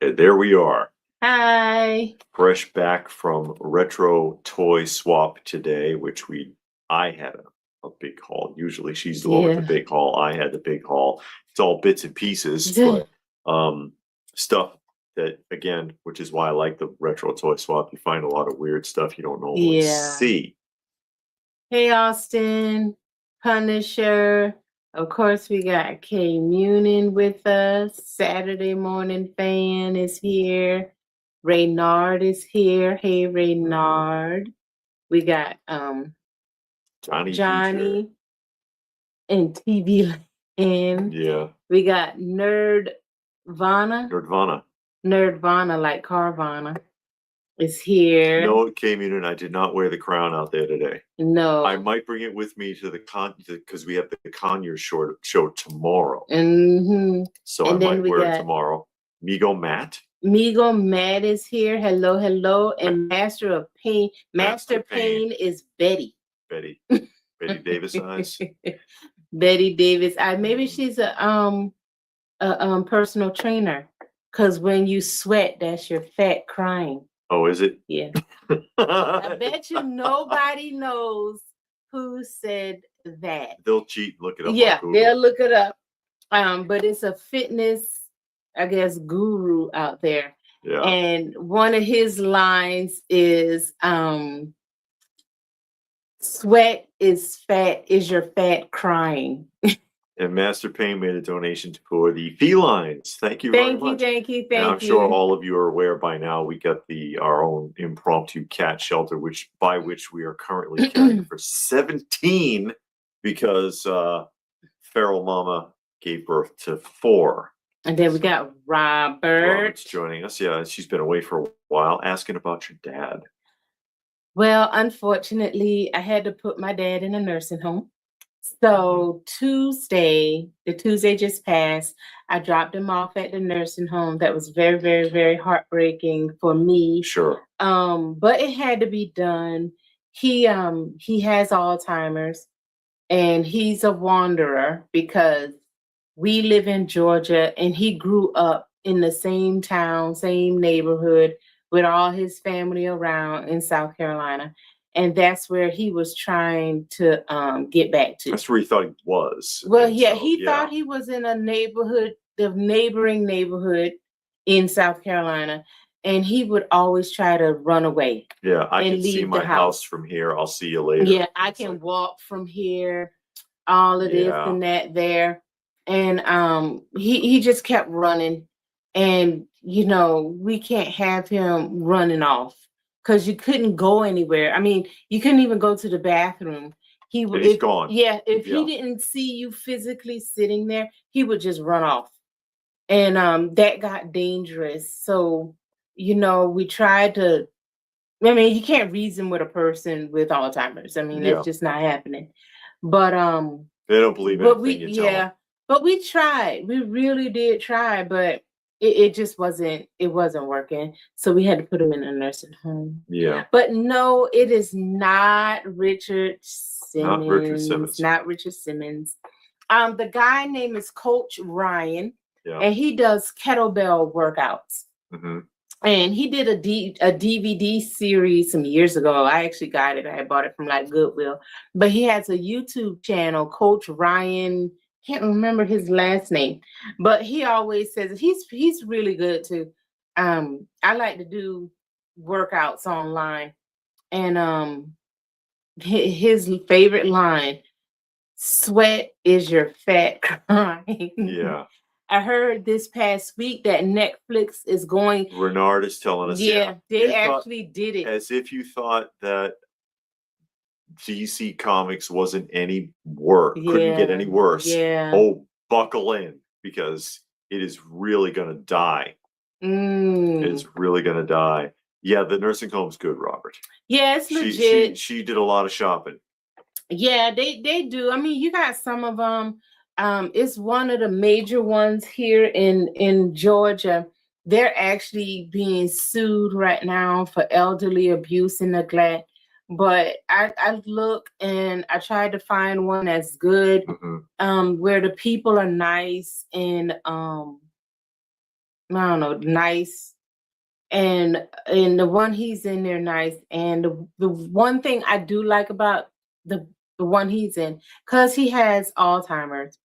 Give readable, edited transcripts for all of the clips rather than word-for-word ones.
And there we are. Hi. Fresh back from Retro Toy Swap today, which I had a big haul. Usually she's the one with the big haul. I had the big haul. It's all bits and pieces, but stuff that, again, which is why I like the Retro Toy Swap. You find a lot of weird stuff you don't normally see. Hey, Austin, Punisher. Of course, we got K Munin with us. Saturday Morning Fan is here. Reynard is here. Hey, Reynard. We got Johnny and TV Land. Yeah. We got Nerdvana. Nerdvana, like Carvana, is here. No, it came in, and I did not wear the crown out there today. No. I might bring it with me to the because we have the Conyers show tomorrow. So I might wear it tomorrow. Migo Matt is here. Hello, hello. And Master Pain is Betty. Betty Davis eyes. Betty Davis. Maybe she's a personal trainer. Because when you sweat, that's your fat crying. Oh, is it? Yeah. I bet you nobody knows who said that. They'll cheat and look it up. Yeah, they'll look it up. But it's a fitness, I guess, guru out there. Yeah. And one of his lines is sweat is your fat crying. And Master Pain made a donation for the felines. Thank you very much. Thank you. I'm sure all of you are aware by now. We got our own impromptu cat shelter, which we are currently caring for 17 because Feral Mama gave birth to 4. And then we got Robert's joining us. Yeah, she's been away for a while, asking about your dad. Well, unfortunately, I had to put my dad in a nursing home. So the Tuesday just passed, I dropped him off at the nursing home. That was very, very, very heartbreaking for me. Sure. But it had to be done. He has Alzheimer's, and he's a wanderer because we live in Georgia, and he grew up in the same town, same neighborhood with all his family around in South Carolina. And that's where he was trying to get back to. That's where he thought he was. Well, yeah, he thought he was in a neighboring neighborhood in South Carolina, and he would always try to run away. Yeah, I can see my house from here. I'll see you later. Yeah, I can walk from here, all of this and that there. And he just kept running. And, we can't have him running off. Because you couldn't go anywhere. I mean, you couldn't even go to the bathroom. He's gone. Yeah, if he didn't see you physically sitting there, he would just run off. And that got dangerous. So, we tried to, you can't reason with a person with Alzheimer's. I mean, that's just not happening. But they don't believe anything you tell them. But we tried. We really did try, but it just wasn't working. So we had to put him in a nursing home. Yeah. But no, it is not Richard Simmons. Not Richard Simmons. The guy name is Coach Ryan. Yeah. And he does kettlebell workouts. And he did a DVD series some years ago. I actually got it. I bought it from like Goodwill. But he has a YouTube channel, Coach Ryan. Can't remember his last name, but he always says he's really good too. I like to do workouts online, and his favorite line: "Sweat is your fat crying." Yeah. I heard this past week that Netflix is going. Renard is telling us. Yeah, they actually did it. As if you thought that DC Comics wasn't any worse, couldn't get any worse. Yeah. Oh, buckle in, because it is really going to die. It's really going to die. Yeah, the nursing home's good, Robert. Yeah, it's legit. She did a lot of shopping. Yeah, they do. I mean, you got some of them. It's one of the major ones here in Georgia. They're actually being sued right now for elderly abuse and neglect. But I look and I tried to find one that's good, where the people are nice and I don't know, nice. And the one he's in there nice. And the one thing I do like about the one he's in, because he has Alzheimer's,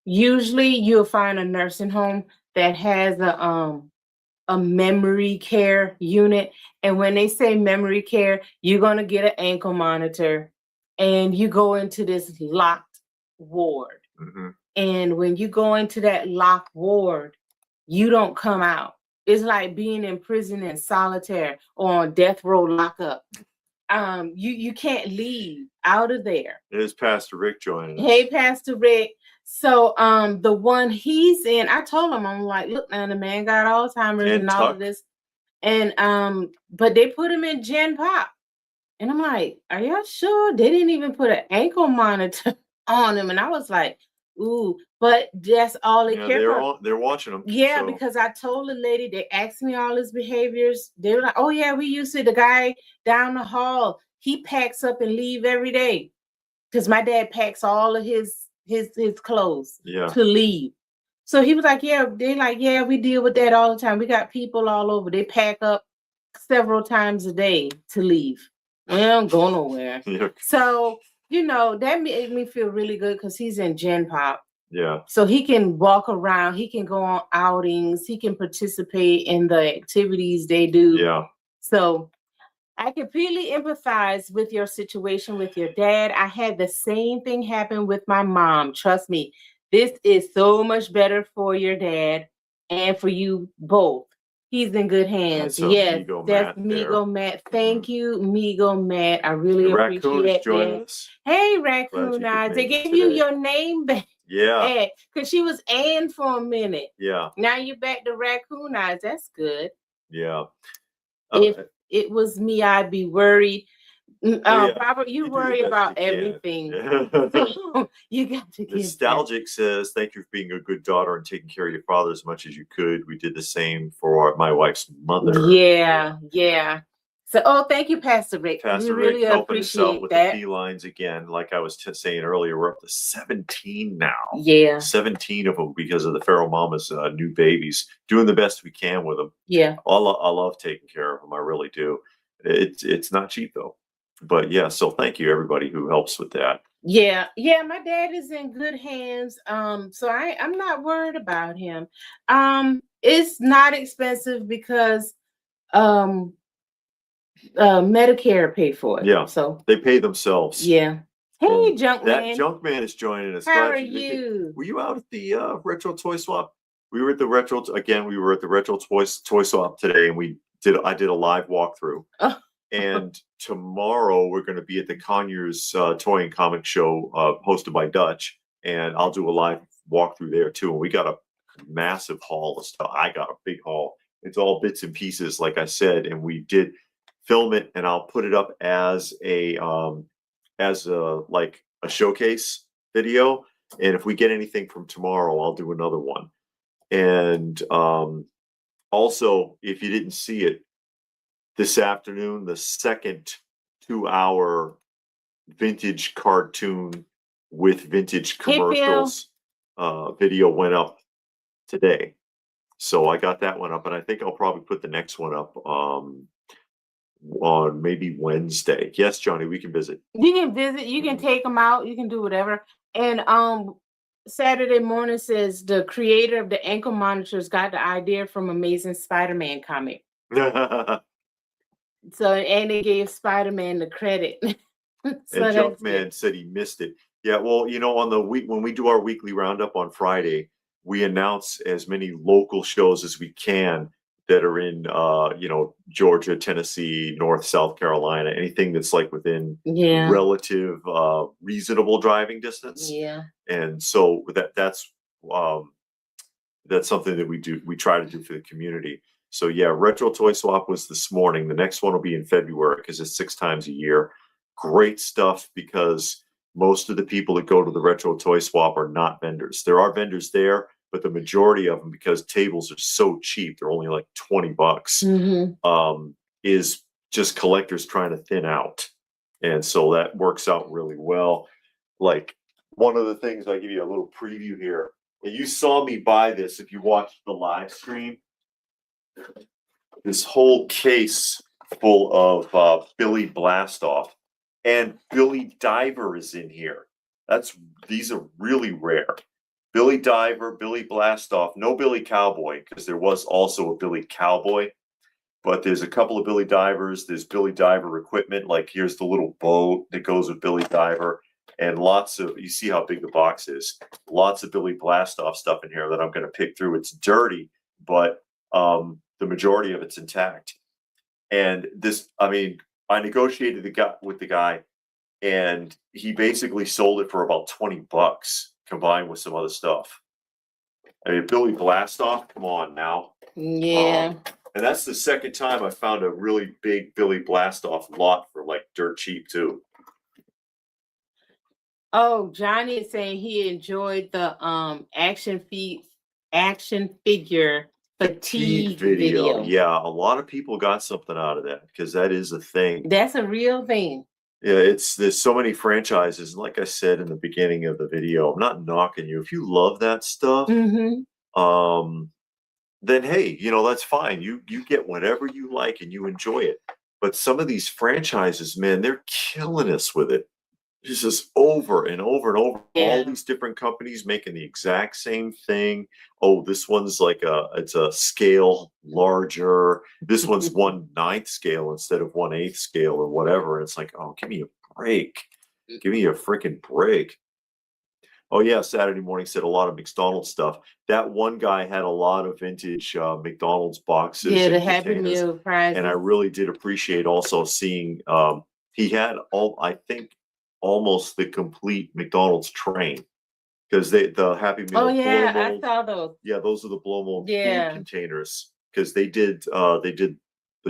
usually you'll find a nursing home that has a memory care unit. And when they say memory care, you're gonna get an ankle monitor and you go into this locked ward. Mm-hmm. And when you go into that locked ward, you don't come out. It's like being in prison in solitaire or on death row lockup. You can't leave out of there. It is Pastor Rick joining us. Hey, Pastor Rick. So the one he's in, I told him, I'm like, look, man, the man got Alzheimer's and all of this. And but they put him in Gen Pop. And I'm like, are y'all sure? They didn't even put an ankle monitor on him. And I was like, ooh, but that's all they care for. They're watching him. Yeah, so. Because I told the lady, they asked me all his behaviors. They were like, oh yeah, we used to, the guy down the hall, he packs up and leave every day. Because my dad packs all of his clothes to leave. So he was like, yeah, they're like, yeah, we deal with that all the time. We got people all over. They pack up several times a day to leave. We don't go nowhere. Yeah. So, you know, that made me feel really good because he's in Gen Pop. Yeah. So he can walk around, he can go on outings, he can participate in the activities they do. Yeah. So I completely empathize with your situation with your dad. I had the same thing happen with my mom. Trust me, this is so much better for your dad and for you both. He's in good hands. Yes, that's Migo Matt. Thank you, Migo Matt. I really appreciate that. Hey, Raccoon Eyes. They gave you your name back. Yeah. Because she was Ann for a minute. Yeah. Now you're back to Raccoon Eyes. That's good. Yeah. If it was me, I'd be worried. Robert, you worry about everything. So you got to get Nostalgic says, thank you for being a good daughter and taking care of your father as much as you could. We did the same for my wife's mother. Yeah. So, thank you, Pastor Rick. Pastor we really Rick helping us out appreciate with that. the felines again. Like I was saying earlier, we're up to 17 now. Yeah. 17 of them because of the feral mamas, new babies. Doing the best we can with them. Yeah. I love taking care of them. I really do. It's not cheap though. But yeah, so thank you everybody who helps with that. Yeah, my dad is in good hands. So I'm not worried about him. It's not expensive because Medicare paid for it. Yeah, so they pay themselves. Yeah. Hey, Junkman. That Junkman is joining us. How are you? Were you out at the retro toy swap? We were at the retro again. We were at the retro toy swap today, and I did a live walkthrough. Oh. And tomorrow we're going to be at the Conyers Toy and Comic Show hosted by Dutch, and I'll do a live walkthrough there too. And we got a massive haul of stuff. I got a big haul. It's all bits and pieces, like I said, and we did film it, and I'll put it up as a like a showcase video. And if we get anything from tomorrow, I'll do another one. And also, if you didn't see it, this afternoon, the second 2-hour vintage cartoon with vintage commercials video went up today. So I got that one up, and I think I'll probably put the next one up on maybe Wednesday. Yes, Johnny, we can visit. You can visit, you can take them out, you can do whatever. And Saturday morning says the creator of the ankle monitors got the idea from Amazing Spider-Man comic. So, and they gave Spider-Man the credit. And Junkman said he missed it. Yeah, well, on the week when we do our weekly roundup on Friday, we announce as many local shows as we can that are in Georgia, Tennessee, North, South Carolina, anything that's like within relative reasonable driving distance. Yeah. And so that's something that we try to do for the community. So yeah, Retro Toy Swap was this morning. The next one will be in February because it's 6 times a year. Great stuff, because most of the people that go to the Retro Toy Swap are not vendors. There are vendors there, but the majority of them, because tables are so cheap, they're only like $20, is just collectors trying to thin out. And so that works out really well. Like, one of the things, I'll give you a little preview here. And you saw me buy this if you watched the live stream. this whole case full of Billy Blastoff, and Billy Diver is in here. These are really rare. Billy Diver, Billy Blastoff, no Billy Cowboy, because there was also a Billy Cowboy, but there's a couple of Billy Divers. There's Billy Diver equipment, like here's the little boat that goes with Billy Diver, and lots of, you see how big the box is, lots of Billy Blastoff stuff in here that I'm going to pick through. It's dirty, but the majority of it's intact. And this, I mean, I negotiated with the guy, and he basically sold it for about $20 combined with some other stuff. I mean, Billy Blastoff, come on now. Yeah. And that's the second time I found a really big Billy Blastoff lot for like dirt cheap too. Oh, Johnny is saying he enjoyed the action figure fatigue video. Yeah, a lot of people got something out of that because that is a thing. That's a real thing. Yeah, there's so many franchises. Like I said in the beginning of the video, I'm not knocking you. If you love that stuff, then hey, that's fine. You get whatever you like and you enjoy it. But some of these franchises, man, they're killing us with it. It's just over and over and over. Yeah. All these different companies making the exact same thing. Oh, this one's like it's a scale larger. This one's 1/9 scale instead of 1/8 scale or whatever. It's like, oh, give me a break. Give me a freaking break. Oh yeah, Saturday Morning said a lot of McDonald's stuff. That one guy had a lot of vintage McDonald's boxes. Yeah, the Happy Meal prizes. And I really did appreciate also seeing he had I think almost the complete McDonald's train, because the Happy Meal. Oh yeah, I saw those. Yeah, those are the blow mold food containers, because they did the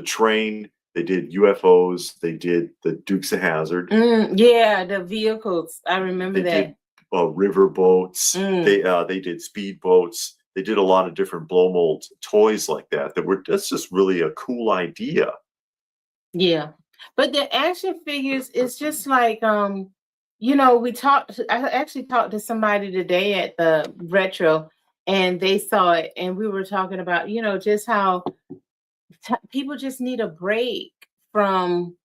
train, they did UFOs, they did the Dukes of Hazzard. Yeah, the vehicles. I remember they that. Did, river boats. They did speed boats. They did a lot of different blow mold toys like that. That's just really a cool idea. Yeah. But the action figures is just like, I actually talked to somebody today at the retro, and they saw it, and we were talking about, just how people just need a break from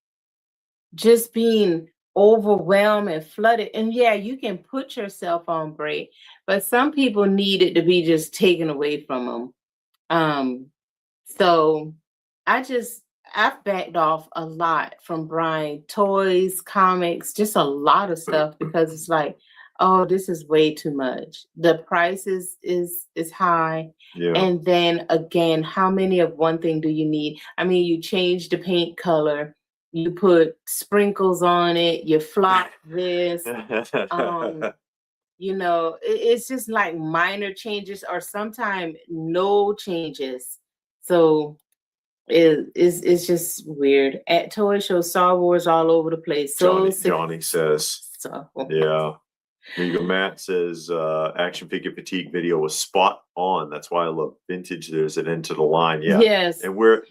just being overwhelmed and flooded. And yeah, you can put yourself on break, but some people need it to be just taken away from them. So I've backed off a lot from buying toys, comics, just a lot of stuff, because it's like, oh, this is way too much. The price is high. Yeah. And then again, how many of one thing do you need? I mean, you change the paint color, you put sprinkles on it, you flop this. It's just like minor changes, or sometimes no changes. So it's just weird. At Toy Show, Star Wars all over the place. So Johnny says. So. Yeah. Matt says action figure fatigue video was spot on. That's why I love vintage. There's an end to the line. Yeah. Yes. And we're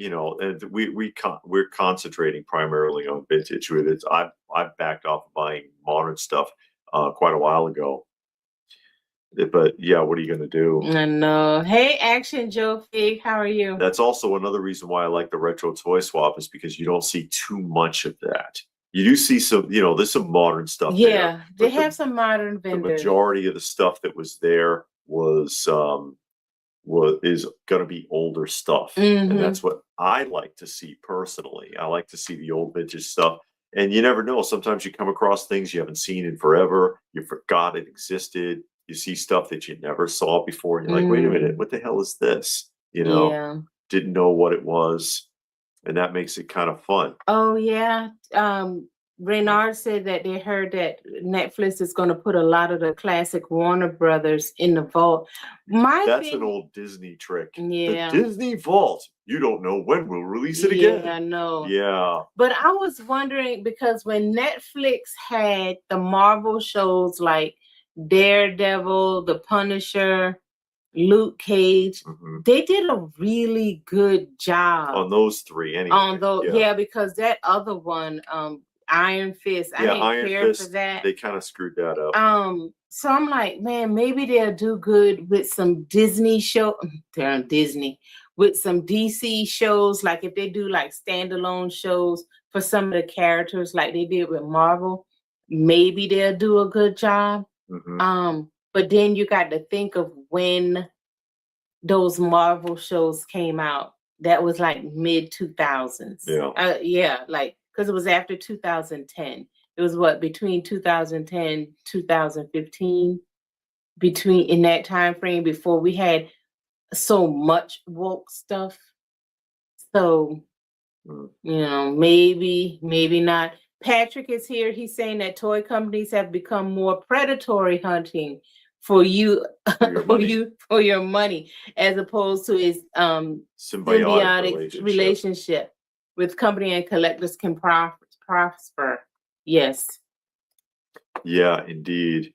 we're concentrating primarily on vintage with it. I've backed off buying modern stuff quite a while ago. But yeah, what are you going to do? I know. Hey, Action Joe Fig, how are you? That's also another reason why I like the retro toy swap, is because you don't see too much of that. You do see some, there's some modern stuff. Yeah, they have some modern vendors. The majority of the stuff that was there is going to be older stuff, and that's what I like to see personally. I like to see the old vintage stuff, and you never know. Sometimes you come across things you haven't seen in forever. You forgot it existed. You see stuff that you never saw before, and you're like, wait a minute, what the hell is this? Didn't know what it was. And that makes it kind of fun. Oh, yeah. Renard said that they heard that Netflix is going to put a lot of the classic Warner Brothers in the vault. That's an old Disney trick. Yeah. The Disney vault. You don't know when we'll release it again. Yeah, I know. Yeah. But I was wondering, because when Netflix had the Marvel shows like Daredevil, The Punisher, Luke Cage, they did a really good job on those three. Anyway, on those, yeah, because that other one, Iron Fist, I didn't Iron care Fist, for that. They kind of screwed that up. So I'm like, man, maybe they'll do good with some Disney show. They're on Disney, with some DC shows, like if they do like standalone shows for some of the characters, like they did with Marvel, maybe they'll do a good job. But then you got to think of when those Marvel shows came out. That was like mid 2000s. Yeah, like because it was after 2010. It was what, between 2010 2015, between in that time frame before we had so much woke stuff. So maybe not. Patrick is here. He's saying that toy companies have become more predatory hunting for you, for your money, as opposed to its symbiotic relationship with company and collectors can prosper. Yes. Yeah, indeed.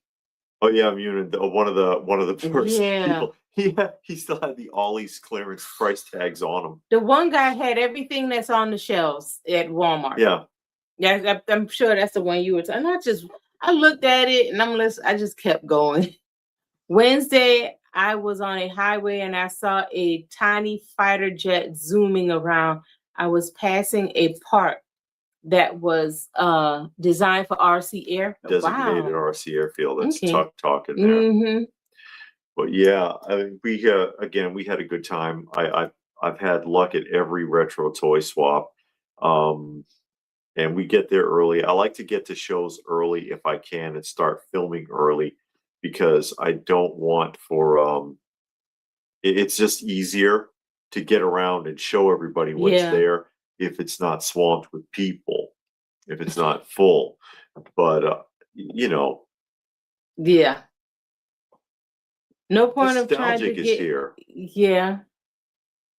Oh yeah, one of the first people. He still had the Ollie's clearance price tags on them. The one guy had everything that's on the shelves at Walmart. Yeah, I'm sure that's the one you were talking. I looked at it and I just kept going. Wednesday, I was on a highway and I saw a tiny fighter jet zooming around. I was passing a park that was designed for RC air. Designated RC airfield. That's talking there. But yeah, I mean, we had a good time. I've had luck at every retro toy swap. And we get there early. I like to get to shows early if I can and start filming early, because I don't want for it's just easier to get around and show everybody what's there if it's not swamped with people, if it's not full. But no point of trying to get here.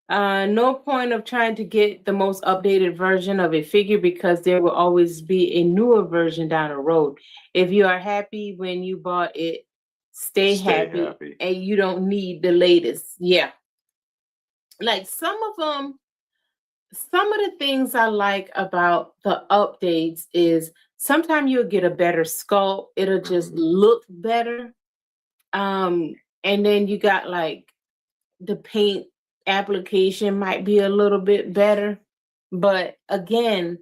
No point of trying to get the most updated version of a figure, because there will always be a newer version down the road. If you are happy when you bought it, stay happy, and you don't need the latest. Yeah. Like some of the things I like about the updates is sometimes you'll get a better sculpt. It'll just look better. And then you got like the paint application might be a little bit better, but again,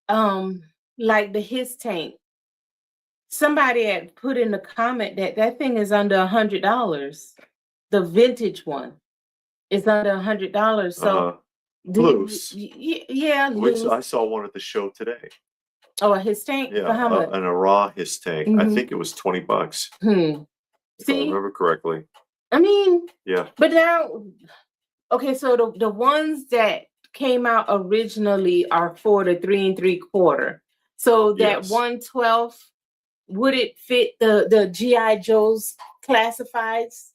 like the his tank, somebody had put in the comment that thing is under $100. The vintage one is under $100. So loose. Loose. I saw one at the show today. Oh, a his tank? Yeah, for how much? An raw his tank. I think it was $20. If I remember correctly. I mean, yeah. But now, okay, so the ones that came out originally are for the 3 3/4. So that 1/12, would it fit the GI Joe's classifieds?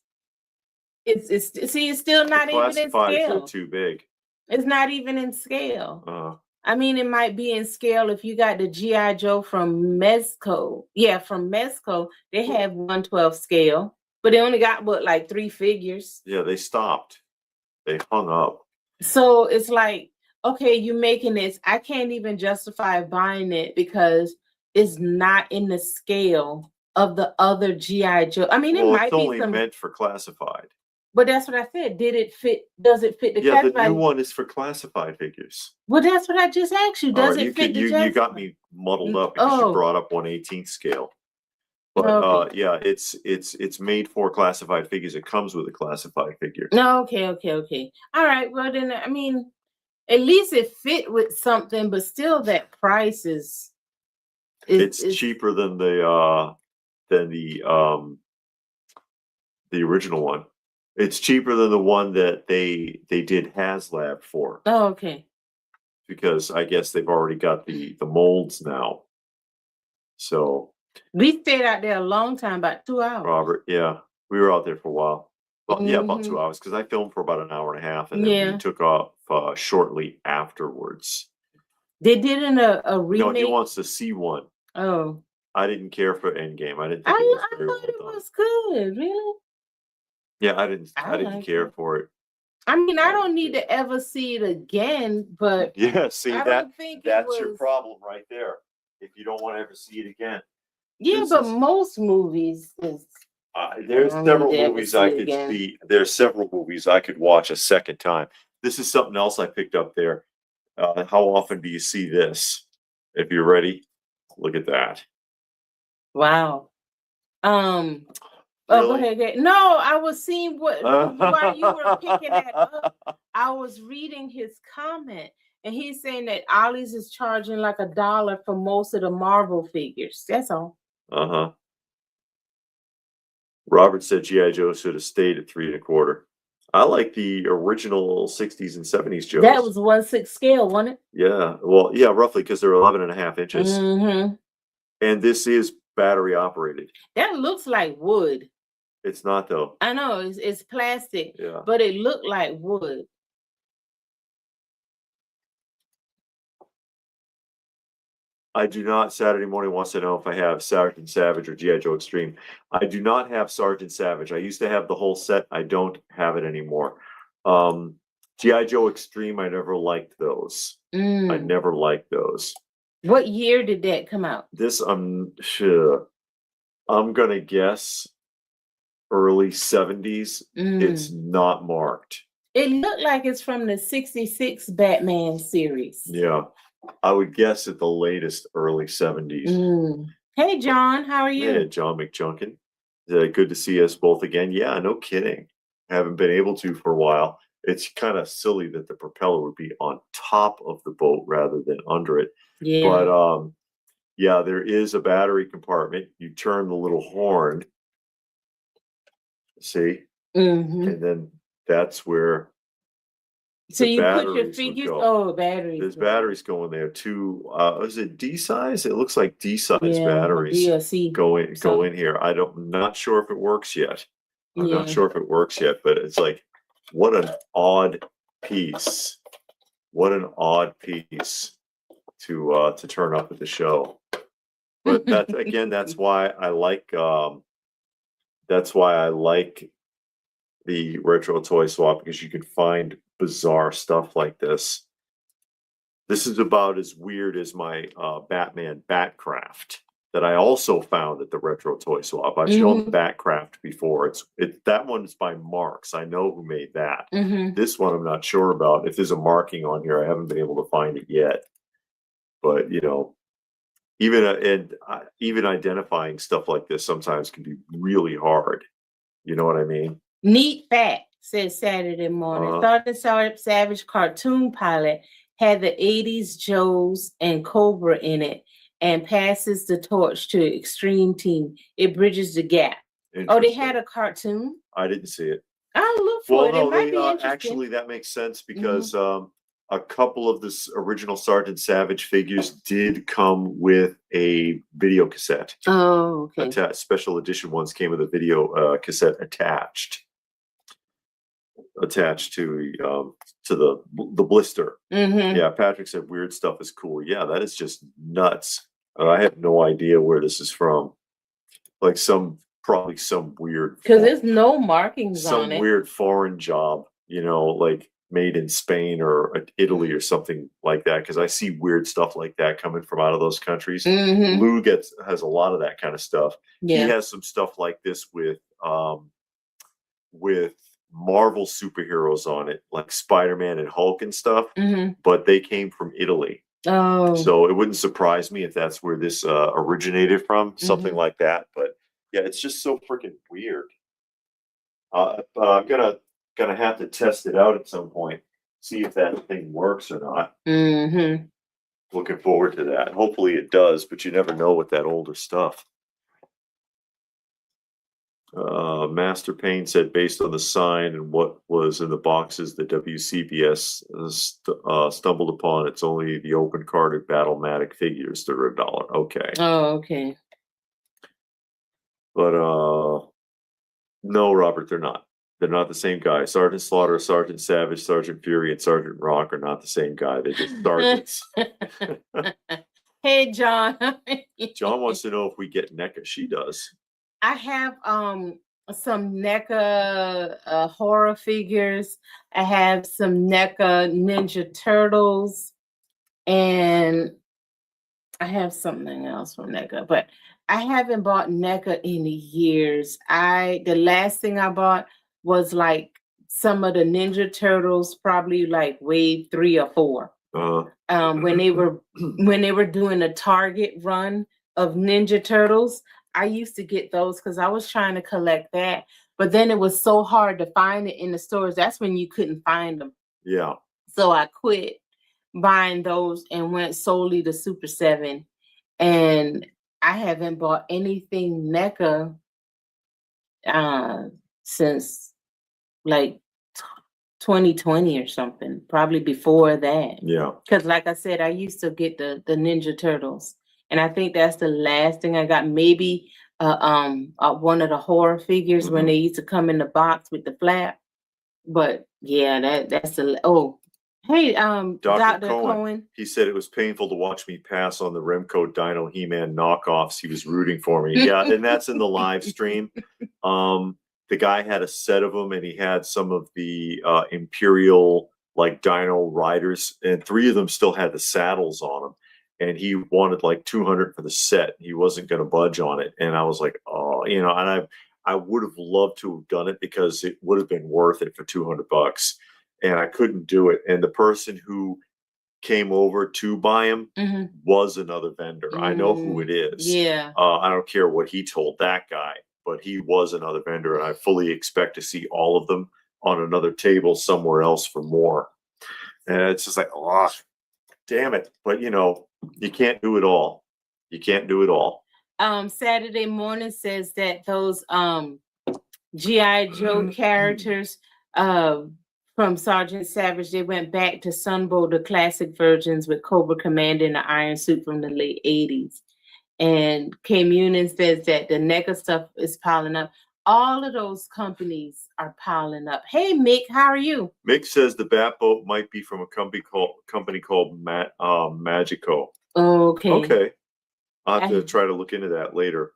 It's still not even in scale. Are too big. It's not even in scale. I mean, it might be in scale if you got the GI Joe from Mezco. Yeah, from Mezco, they have 1/12 scale, but they only got like 3 figures. Yeah, they stopped. They hung up. So it's like, okay, you're making this. I can't even justify buying it because it's not in the scale of the other GI Joe. I mean, it might be only meant for classified. But that's what I said. Did it fit? Does it fit the classified? Yeah, the new one is for classified figures. Well, that's what I just asked you. Does it fit the you got me muddled up because you brought up 1/18 scale. But yeah, it's made for classified figures. It comes with a classified figure. No, okay. All right. Well, then I mean, at least it fit with something, but still, that price is it's cheaper than the original one. It's cheaper than the one that they did HasLab for. Oh, okay. Because I guess they've already got the molds now. So we stayed out there a long time, about 2 hours. Robert, yeah, we were out there for a while. Well, yeah, about 2 hours, because I filmed for about an hour and a half, and then we took off shortly afterwards. They did a remake. No, he wants to see one. Oh, I didn't care for Endgame. I didn't think it was very well done. It was good, really. Yeah, I didn't care for it. I mean, I don't need to ever see it again, but yeah, see that's your problem right there. If you don't want to ever see it again. Yeah, but most movies is There's several never movies see I it could again. see. There's several movies I could watch a second time. This is something else I picked up there. How often do you see this? If you're ready, look at that. Wow. Oh, go Really? ahead. No, I was seeing while you were picking that up. I was reading his comment, and he's saying that Ollie's is charging like $1 for most of the Marvel figures. That's all. Uh-huh. Robert said G.I. Joe should have stayed at 3.25. I like the original 60s and 70s Joes. That was 1/6 scale, wasn't it? Yeah. Well, yeah, roughly, because they're 11.5 inches. Mm-hmm. And this is battery operated. That looks like wood. It's not, though. I know it's plastic, Yeah. but it looked like wood. I do not. Saturday morning wants to know if I have Sergeant Savage or G.I. Joe Extreme. I do not have Sergeant Savage. I used to have the whole set. I don't have it anymore. G.I. Joe Extreme, I never liked those. I never liked those. What year did that come out? This, I'm sure. I'm going to guess early 70s. It's not marked. It looked like it's from the 66 Batman series. Yeah. I would guess at the latest early 70s. Hey, John, how are you? Yeah, John McJunkin. Good to see us both again. Yeah, no kidding. Haven't been able to for a while. It's kind of silly that the propeller would be on top of the boat rather than under it. Yeah. But yeah, there is a battery compartment. You turn the little horn. See? And then that's where so you put your figures. Oh, batteries. There's batteries going there too. Is it D size? It looks like D size batteries DLC. go in here. I'm not sure if it works yet. I'm not sure if it works yet, but it's like, what an odd piece. What an odd piece to turn up at the show. But that's again, that's why I like the retro toy swap, because you can find bizarre stuff like this. This is about as weird as my Batman Batcraft that I also found at the retro toy swap. I've shown Batcraft before. That one's by Marks. I know who made that. This one I'm not sure about. If there's a marking on here, I haven't been able to find it yet. But you know, even identifying stuff like this sometimes can be really hard. You know what I mean? Neat fact, says Saturday morning. Thought the Savage cartoon pilot had the 80s Joes and Cobra in it and passes the torch to Extreme Team. It bridges the gap. Oh, they had a cartoon? I didn't see it. I'll look for it. No, it might be interesting. actually, that makes sense because a couple of this original Sergeant Savage figures did come with a video cassette. Oh, okay. Special edition ones came with a video cassette attached to the blister. Yeah, Patrick said weird stuff is cool. Yeah, that is just nuts. I have no idea where this is from. Like probably some weird, because there's no markings on it. Some weird foreign job, you know, like made in Spain or Italy or something like that. Because I see weird stuff like that coming from out of those countries. Lou has a lot of that kind of stuff. Yeah. He has some stuff like this with Marvel superheroes on it, like Spider-Man and Hulk and stuff, but they came from Italy. Oh, so it wouldn't surprise me if that's where this originated from, something like that. But yeah, it's just so freaking weird. I'm gonna have to test it out at some point, see if that thing works or not. Looking forward to that. Hopefully it does, but you never know with that older stuff. Master Payne said, based on the sign and what was in the boxes, the WCBS stumbled upon. It's only the open carded Battlematic figures that are $1. Okay. Oh, okay. But no, Robert, they're not. They're not the same guy. Sergeant Slaughter, Sergeant Savage, Sergeant Fury, and Sergeant Rock are not the same guy. They're just sergeants. Hey, John. John wants to know if we get NECA. She does. I have some NECA horror figures. I have some NECA Ninja Turtles, and I have something else from NECA. But I haven't bought NECA in years. The last thing I bought was like some of the Ninja Turtles, probably like wave 3 or 4. When they were doing a Target run of Ninja Turtles, I used to get those because I was trying to collect that. But then it was so hard to find it in the stores. That's when you couldn't find them. Yeah. So I quit buying those and went solely to Super 7. And I haven't bought anything NECA since like 2020 or something, probably before that. Yeah. Because like I said, I used to get the Ninja Turtles. And I think that's the last thing I got. Maybe one of the horror figures when they used to come in the box with the flap. But yeah, that's hey, Dr. Cohen. He said it was painful to watch me pass on the Remco Dino He-Man knockoffs. He was rooting for me. Yeah, and that's in the live stream. The guy had a set of them, and he had some of the Imperial like Dino riders, and 3 of them still had the saddles on them. And he wanted like $200 for the set. He wasn't going to budge on it, and I was like, oh, and I would have loved to have done it because it would have been worth it for $200. And I couldn't do it. And the person who came over to buy him was another vendor. I know who it is. Yeah. I don't care what he told that guy, but he was another vendor. And I fully expect to see all of them on another table somewhere else for more. And it's just like, oh, damn it. But, you can't do it all. You can't do it all. Saturday Morning says that those G.I. Joe characters from Sergeant Savage, they went back to Sunbow, the classic versions with Cobra Commander and the Iron Suit from the late 80s. And K Munin says that the NECA stuff is piling up. All of those companies are piling up. Hey, Mick, how are you? Mick says the Bat Boat might be from a company called Magico. Okay. Okay. I'll have to try to look into that later.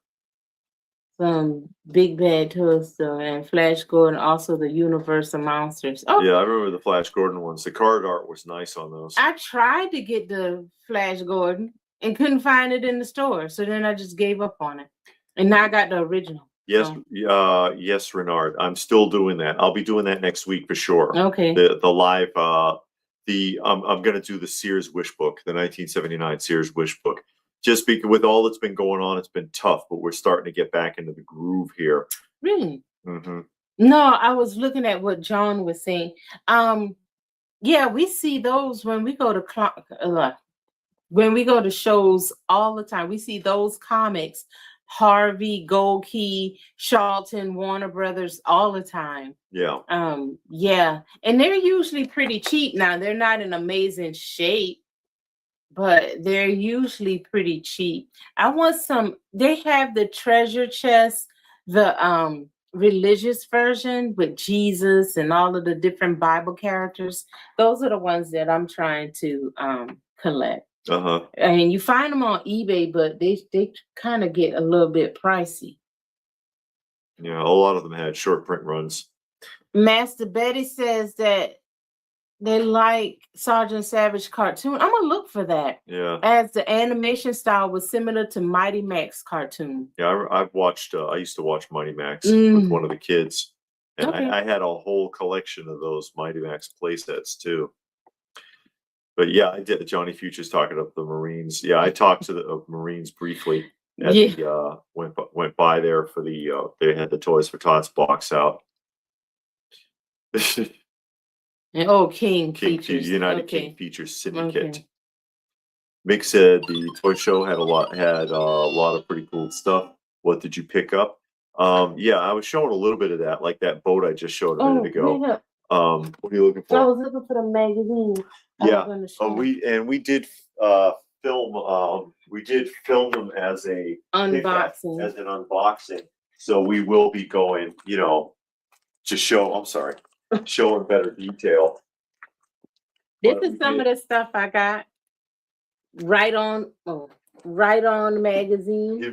Big Bad Toaster and Flash Gordon, also the Universal Monsters. Oh, yeah, I remember the Flash Gordon ones. The card art was nice on those. I tried to get the Flash Gordon and couldn't find it in the store, so then I just gave up on it. And now I got the original. Yes, yes, Renard. I'm still doing that. I'll be doing that next week for sure. Okay. The live I'm gonna do the Sears Wish Book, the 1979 Sears Wish Book. Just because with all that's been going on, it's been tough, but we're starting to get back into the groove here. Really? No, I was looking at what John was saying. Yeah, we see those when we go to shows all the time. We see those comics, Harvey, Gold Key, Charlton, Warner Brothers, all the time. Yeah. Yeah, and they're usually pretty cheap now. They're not in amazing shape, but they're usually pretty cheap. I want some. They have the treasure chest, the religious version with Jesus and all of the different Bible characters. Those are the ones that I'm trying to collect. And you find them on eBay, but they kind of get a little bit pricey. Yeah, a lot of them had short print runs. Master Betty says that they like Sergeant Savage cartoon. I'm gonna look for that. Yeah. As the animation style was similar to Mighty Max cartoon. Yeah, I've watched. I used to watch Mighty Max with one of the kids, and I had a whole collection of those Mighty Max play sets too. But yeah, I did. Johnny Future's talking about the Marines. Yeah, I talked to the Marines briefly. At the, went by there for the. They had the Toys for Tots box out. King Features. United King Features Syndicate. Mick said the toy show had a lot of pretty cool stuff. What did you pick up? Yeah, I was showing a little bit of that, like that boat I just showed a minute ago. Yeah. What are you looking for? I was looking for the magazine. Yeah. We did film. We did film them as a unboxing. As an unboxing. So we will be going, to show. I'm sorry. Show in better detail. This is some of the stuff I got. Right on magazine.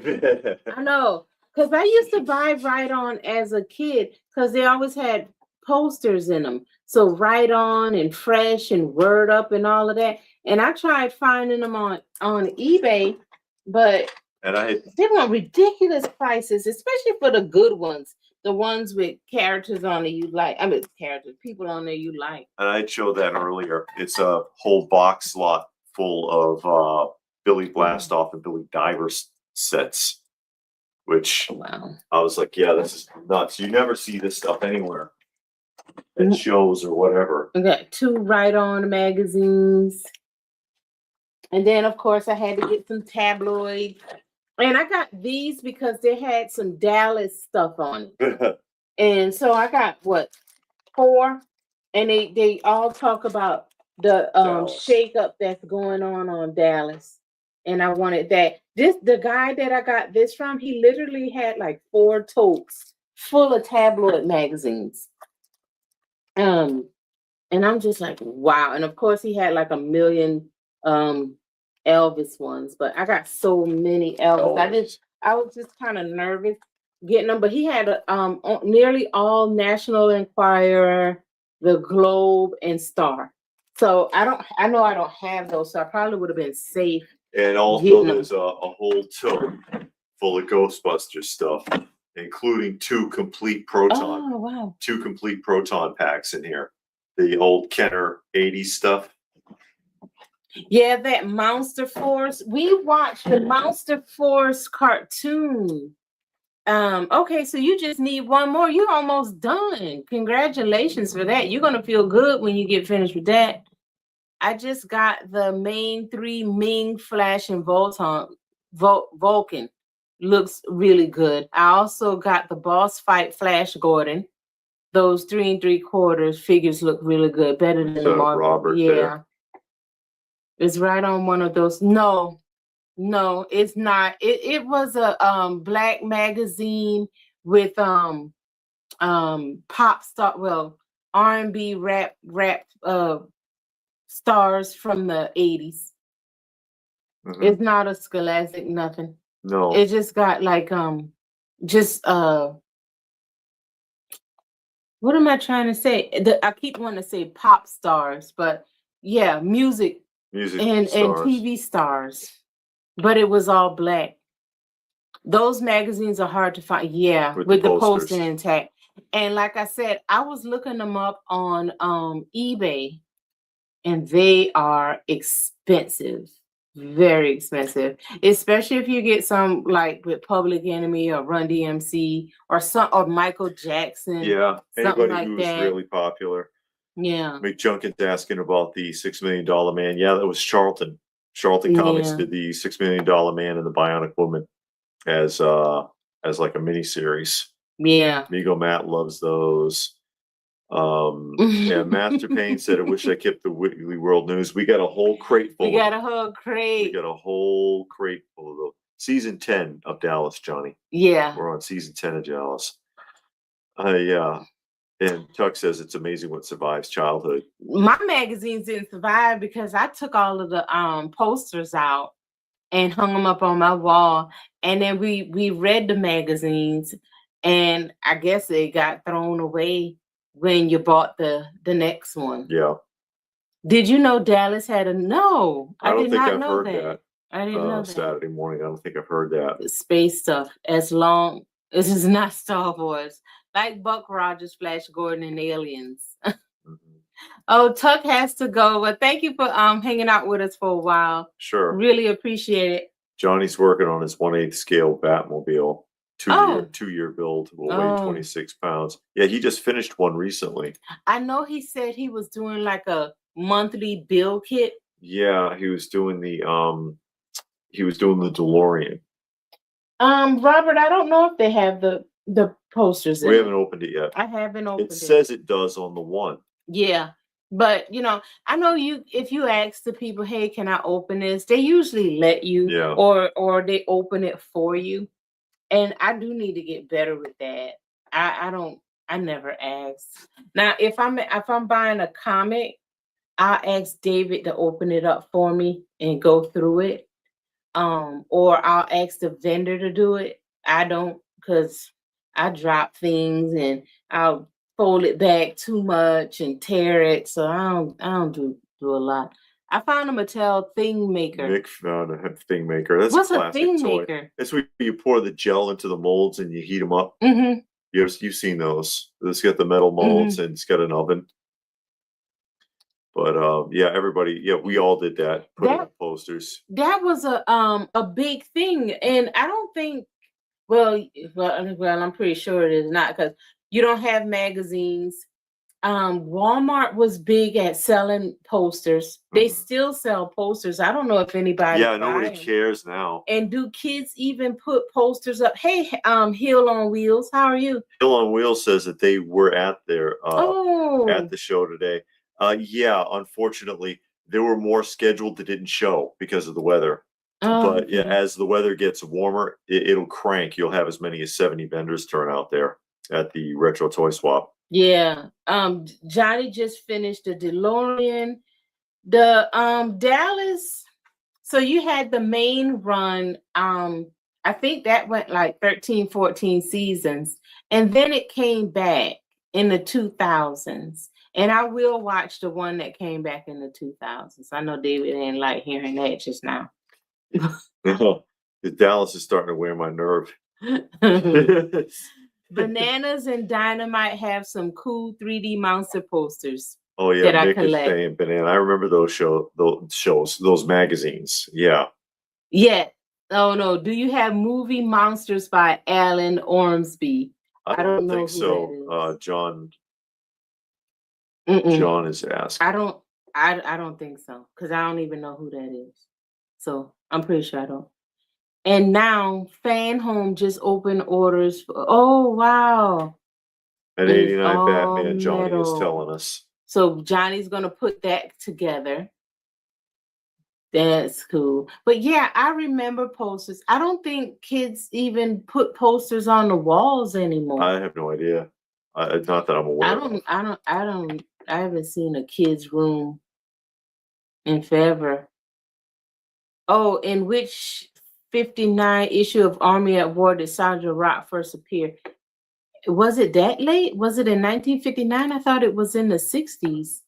I know, because I used to buy Right On as a kid because they always had posters in them. So Right On and Fresh and Word Up and all of that. And I tried finding them on eBay, but And they want ridiculous prices, especially for the good ones. The ones with characters on it you like. I mean, people on there you like. And I showed that earlier. It's a whole box lot full of Billy Blastoff and Billy Diver sets, which I was like, yeah, this is nuts. You never see this stuff anywhere at shows or whatever. I got 2 Right On magazines. And then, of course, I had to get some tabloids. And I got these because they had some Dallas stuff on it. And so I got, 4? And they all talk about the shakeup that's going on Dallas. And I wanted that. The guy that I got this from, he literally had like 4 totes full of tabloid magazines. And I'm just like, wow. And of course he had like a million Elvis ones, but I got so many Elvis. I was just kind of nervous getting them, but he had nearly all National Enquirer, the Globe, and Star. So I know I don't have those, so I probably would have been safe. And also there's a whole tote full of Ghostbusters stuff, including 2 complete proton. Oh, wow. 2 complete proton packs in here. The old Kenner 80s stuff. Yeah, that Monster Force. We watched the Monster Force cartoon. Okay, so you just need 1 more. You're almost done. Congratulations for that. You're gonna feel good when you get finished with that. I just got the main 3 Ming, Flash, and Vulcan. Looks really good. I also got the Boss Fight Flash Gordon. Those 3 3/4 figures look really good. Better than the Marvel. Robert there. It's right on one of those. No, it's not. It was a black magazine with pop star, R&B rap stars from the 80s. Mm-hmm. It's not a Scholastic nothing. No. It just got like what am I trying to say? I keep wanting to say pop stars, but yeah, music and TV stars. But it was all black. Those magazines are hard to find. Yeah, with the poster intact. And like I said, I was looking them up on eBay, and they are expensive. Very expensive, especially if you get some like with Public Enemy or Run DMC or Michael Jackson. Yeah, anybody who's really popular. Yeah. McJunkin's asking about the $6 Million Man. Yeah, that was Charlton. Charlton Comics did the $6 Million Man and the Bionic Woman as like a mini series. Yeah. Migo Matt loves those. Yeah, Master Payne said, I wish I kept the Weekly World News. We got a whole crate full. We got a whole crate full of those. Season 10 of Dallas, Johnny. Yeah. We're on season 10 of Dallas. Yeah. And Tuck says it's amazing what survives childhood. My magazines didn't survive because I took all of the posters out and hung them up on my wall. And then we read the magazines, and I guess it got thrown away when you bought the next one. Yeah. Did you know Dallas had no? I did think not I've know heard that. I didn't know that. Saturday morning. I don't think I've heard that. The space stuff, as long as it's not Star Wars, like Buck Rogers, Flash Gordon, and Aliens. Mm-hmm. Oh, Tuck has to go, but thank you for hanging out with us for a while. Sure. Really appreciate it. Johnny's working on his 1/8 scale Batmobile. 2-year build will weigh 26 pounds. Yeah, he just finished one recently. I know he said he was doing like a monthly build kit. Yeah, he was doing the DeLorean. Robert, I don't know if they have the posters. We haven't opened it yet. I haven't opened it. It says it does on the one. Yeah. But I know if you ask the people, hey, can I open this? They usually let you, or they open it for you. And I do need to get better with that. I never ask. Now, if I'm buying a comic, I'll ask David to open it up for me and go through it. Or I'll ask the vendor to do it. I don't, because I drop things and I'll fold it back too much and tear it. So I don't do a lot. I found a Mattel thing maker. Nick found a thing maker. That's What's a classic thing toy. maker? It's where you pour the gel into the molds and you heat them up. Mm-hmm. You've seen those. It's got the metal molds and it's got an oven. But yeah, everybody, we all did that. Put it on posters. That was a big thing, and I don't think. Well, I'm pretty sure it is not, because you don't have magazines. Walmart was big at selling posters. They still sell posters. I don't know if anybody. Yeah, nobody cares now. And do kids even put posters up? Hey, Hill on Wheels, how are you? Hill on Wheels says that they were at their at the show today. Yeah, unfortunately, there were more scheduled that didn't show because of the weather. But yeah, as the weather gets warmer, it'll crank. You'll have as many as 70 vendors turn out there at the Retro Toy Swap. Yeah. Johnny just finished the DeLorean. The Dallas. So you had the main run. I think that went like 13, 14 seasons. And then it came back in the 2000s. And I will watch the one that came back in the 2000s. I know David didn't like hearing that just now. Dallas is starting to wear my nerve. Bananas and Dynamite have some cool 3D monster posters. Oh yeah, Nick is saying Banana. I remember those shows, those magazines. Yeah. Yeah. Oh no. Do you have Movie Monsters by Alan Ormsby? I don't think so. John is asking. I don't think so, because I don't even know who that is. So I'm pretty sure I don't. And now Fan Home just opened orders for, oh wow. An 89 Batman, Johnny is telling us. So Johnny's gonna put that together. That's cool. But yeah, I remember posters. I don't think kids even put posters on the walls anymore. I have no idea. Not that I'm aware. I haven't seen a kid's room in forever. Oh, in which 59 issue of Army at War did Sandra Rock first appear? Was it that late? Was it in 1959? I thought it was in the 60s.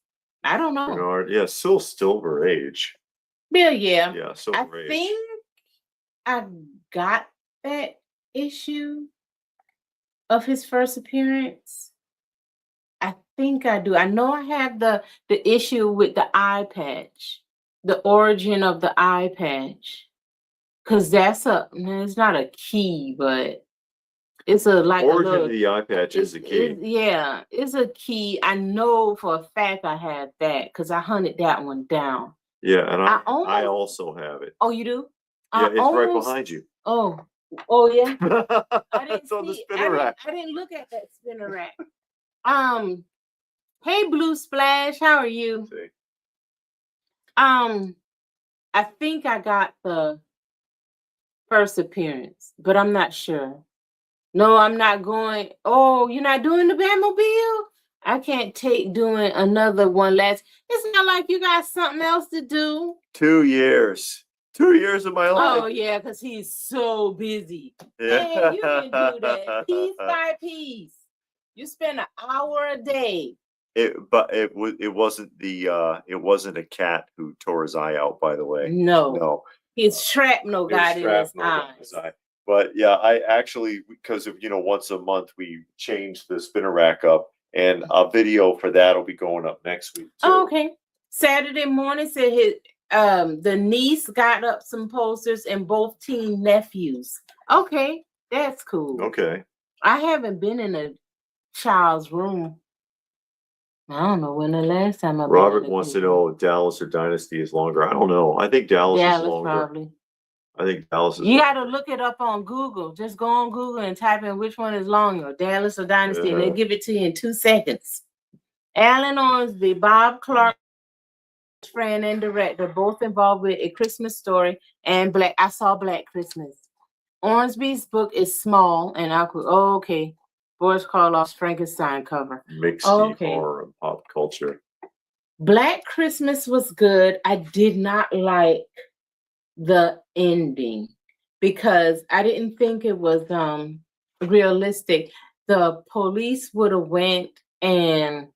I don't know. Bernard, yeah, still Silver Age. Yeah, yeah. Yeah, Silver Age. I think I got that issue of his first appearance. I think I do. I know I have the issue with the eye patch, the origin of the eye patch, because it's not a key, but it's origin of the eye patch is a key. Yeah, it's a key. I know for a fact I have that because I hunted that one down. Yeah, and I also have it. Oh, you do? Yeah, it's right behind you. Oh yeah. It's on the spinner rack. I didn't look at that spinner rack. Hey Blue Splash, how are you? I think I got the first appearance, but I'm not sure. No, I'm not going. Oh, you're not doing the Batmobile? I can't take doing another one. It's not like you got something else to do. 2 years. 2 years of my life. Oh yeah, because he's so busy. Yeah. Hey, you can do that piece by piece. You spend an hour a day. But it wasn't a cat who tore his eye out, by the way. No. His shrapnel got in his eye. But yeah, I actually, because of once a month we change the spinner rack up, and a video for that will be going up next week too. Oh, okay. Saturday morning said the niece got up some posters and both teen nephews. Okay, that's cool. Okay. I haven't been in a child's room. I don't know when the last time Robert wants to know if Dallas or Dynasty is longer. I don't know. I think Dallas is longer. Probably. I think Dallas is. You got to look it up on Google. Just go on Google and type in which one is longer, Dallas or Dynasty, and they'll give it to you in 2 seconds. Alan Ormsby, Bob Clark, friend and director, both involved with A Christmas Story and I Saw Black Christmas. Ormsby's book is small and awkward. Oh, okay. Boris Karloff's Frankenstein cover. Mixed horror and pop culture. Black Christmas was good. I did not like the ending because I didn't think it was realistic. The police would have went and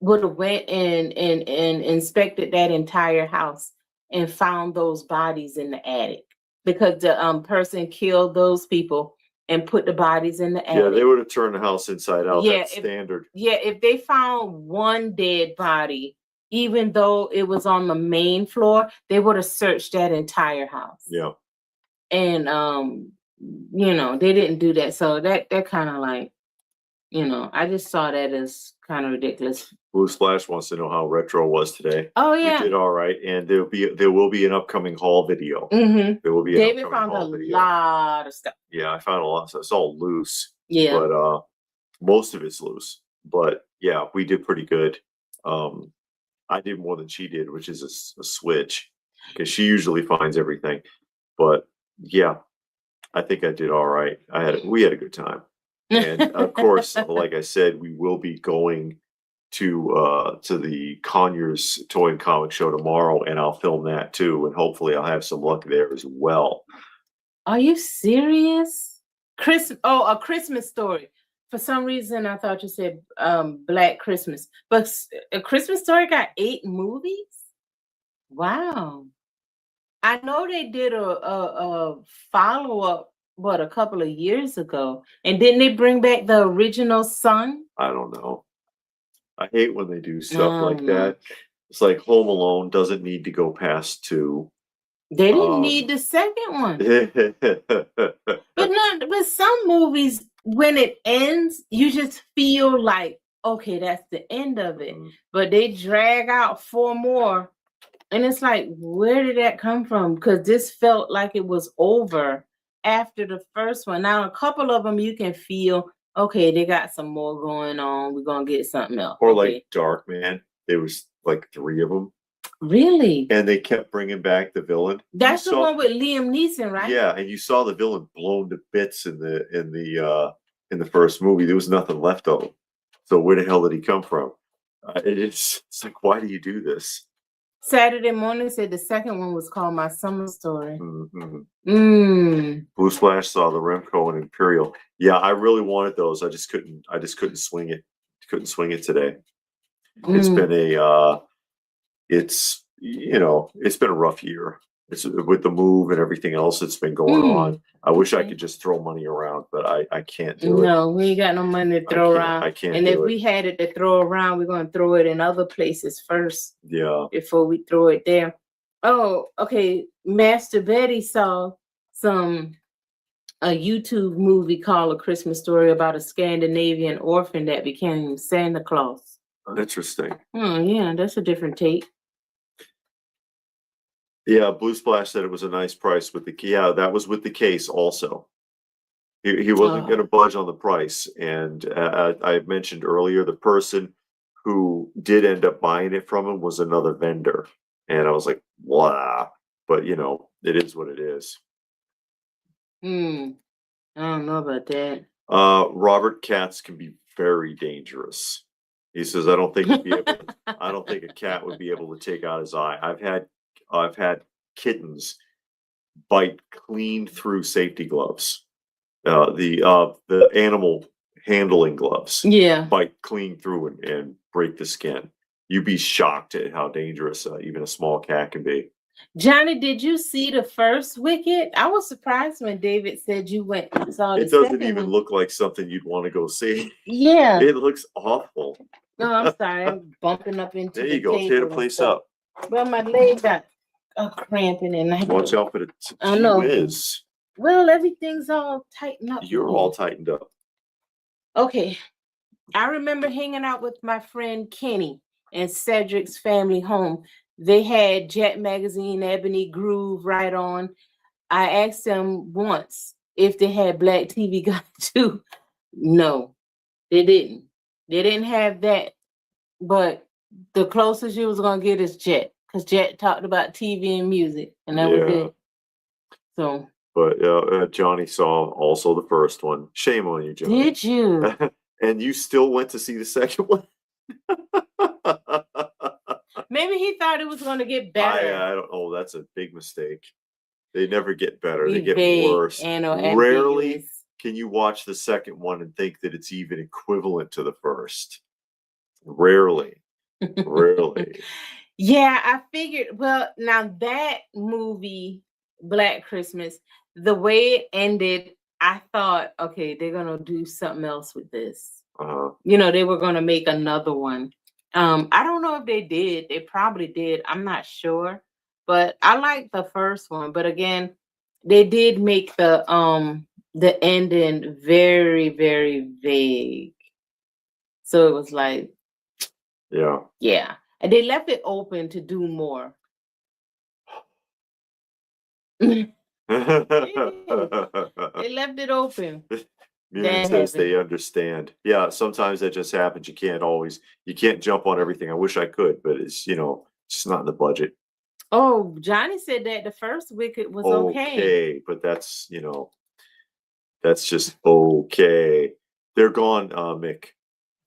would have went and inspected that entire house and found those bodies in the attic, because the person killed those people and put the bodies in the attic. Yeah, they would have turned the house inside out. Yeah, That's standard. Yeah, if they found one dead body, even though it was on the main floor, they would have searched that entire house. Yeah. And they didn't do that. So that kind of like, I just saw that as kind of ridiculous. Blue Splash wants to know how retro was today. Oh yeah, we did all right, and there will be an upcoming haul video. Mm-hmm. There will be. David found a lot of stuff. Yeah, I found a lot. So it's all loose. Yeah, but most of it's loose. But yeah, we did pretty good. I did more than she did, which is a switch, because she usually finds everything. But yeah, I think I did all right. We had a good time. And of course, like I said, we will be going to the Conyers Toy and Comic Show tomorrow, and I'll film that too, and hopefully I'll have some luck there as well. Are you serious? A Christmas Story. For some reason, I thought you said Black Christmas, but A Christmas Story got 8 movies. Wow. I know they did a follow-up, a couple of years ago, and didn't they bring back the original Son? I don't know. I hate when they do stuff like that. It's like Home Alone doesn't need to go past 2. They didn't need the second one. But some movies, when it ends, you just feel like, okay, that's the end of it. But they drag out 4 more, and it's like, where did that come from? Because this felt like it was over after the first one. Now, a couple of them you can feel, okay, they got some more going on. We're gonna get something else. Or like Darkman, there was like 3 of them. Really? And they kept bringing back the villain. That's the one with Liam Neeson, right? Yeah, and you saw the villain blown to bits in the first movie. There was nothing left of him. So where the hell did he come from? It's like, why do you do this? Saturday Morning said the second one was called My Summer Story. Blue Splash saw the Remco and Imperial. Yeah, I really wanted those. I just couldn't swing it. Couldn't swing it today. It's been it's been a rough year. It's with the move and everything else that's been going on. I wish I could just throw money around, but I can't do it. No, we ain't got no money to throw around. I can't. And if we had it to throw around, we're gonna throw it in other places first. Yeah. Before we throw it there. Oh, okay. Master Betty saw a YouTube movie called A Christmas Story about a Scandinavian orphan that became Santa Claus. Interesting. Yeah, that's a different take. Yeah, Blue Splash said it was a nice price with the key. Yeah, that was with the case also. He wasn't going to budge on the price. And I mentioned earlier, the person who did end up buying it from him was another vendor. And I was like, wow. But, it is what it is. I don't know about that. Robert Katz can be very dangerous. He says, I don't think a cat would be able to take out his eye. I've had kittens bite clean through safety gloves. The animal handling gloves. Yeah. Bite clean through and break the skin. You'd be shocked at how dangerous even a small cat can be. Johnny, did you see the first Wicked? I was surprised when David said you went and saw the It doesn't even look like something you'd want to go see. Yeah. It looks awful. No, I'm sorry. I'm bumping up into There you go. Tear the place up. Well, my leg got cramping and I watch out for the whiz. Well, everything's all tightened up. You're all tightened up. Okay. I remember hanging out with my friend Kenny and Cedric's family home. They had Jet Magazine, Ebony, Groove right on. I asked them once if they had Black TV Guide too. No, they didn't. They didn't have that. But the closest you was going to get is Jet. Because Jet talked about TV and music. And that was it. So. But Johnny saw also the first one. Shame on you, Johnny. Did you? And you still went to see the second one? Maybe he thought it was going to get better. I don't know. That's a big mistake. They never get better. They get worse. Rarely can you watch the second one and think that it's even equivalent to the first. Rarely. Really? Yeah, I figured. Well, now that movie, Black Christmas, the way it ended, I thought, okay, they're gonna do something else with this. You know, they were gonna make another one. I don't know if they did. They probably did. I'm not sure, but I like the first one. But again, they did make the ending very, very vague. So it was like, yeah. And they left it open to do more. They left it open. Muted says they understand. Yeah, sometimes that just happens. You can't jump on everything. I wish I could, but it's, just not in the budget. Oh, Johnny said that the first Wicked was okay. But that's, that's just okay. They're gone, Mick.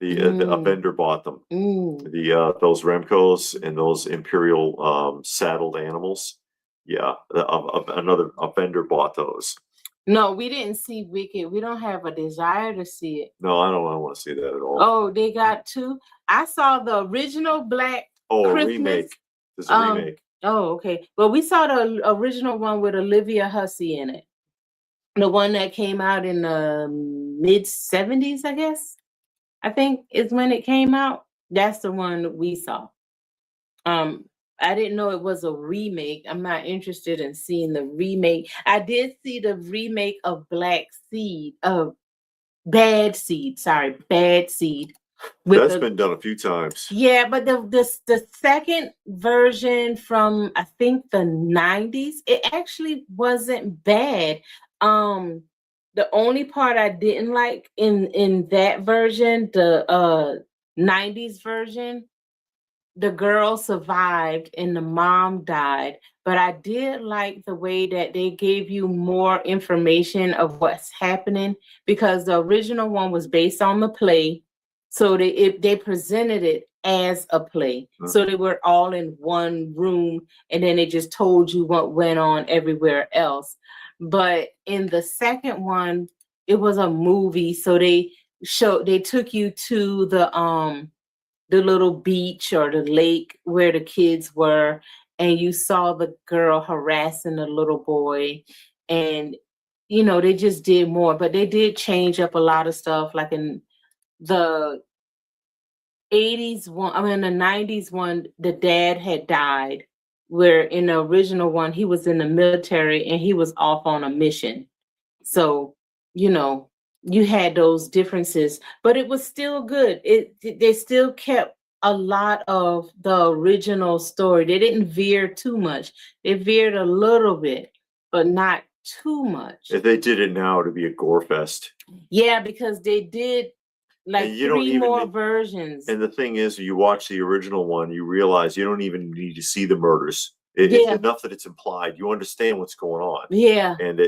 A vendor bought them. Those Remcos and those Imperial saddled animals. Yeah, a vendor bought those. No, we didn't see Wicked. We don't have a desire to see it. No, I don't want to see that at all. Oh, they got two. I saw the original Black Christmas. Remake. There's a remake. Oh, okay. Well, we saw the original one with Olivia Hussey in it. The one that came out in the mid-70s, I guess. I think is when it came out. That's the one we saw. I didn't know it was a remake. I'm not interested in seeing the remake. I did see the remake of Bad Seed. Sorry, Bad Seed. That's been done a few times. Yeah, but the second version from I think the 90s, it actually wasn't bad. The only part I didn't like in that version, the 90s version, the girl survived and the mom died. But I did like the way that they gave you more information of what's happening, because the original one was based on the play. So they presented it as a play. So they were all in one room, and then they just told you what went on everywhere else. But in the second one, it was a movie. So they took you to the little beach or the lake where the kids were, and you saw the girl harassing the little boy. And they just did more, but they did change up a lot of stuff. Like in the 80s one, the 90s one, the dad had died, where in the original one he was in the military and he was off on a mission. So you had those differences, but it was still good. They still kept a lot of the original story. They didn't veer too much. They veered a little bit, but not too much. If they did it now, it'd be a gore fest. Yeah, because they did like 3 more versions. And the thing is, you watch the original one, you realize you don't even need to see the murders. It's enough that it's implied. You understand what's going on. Yeah. And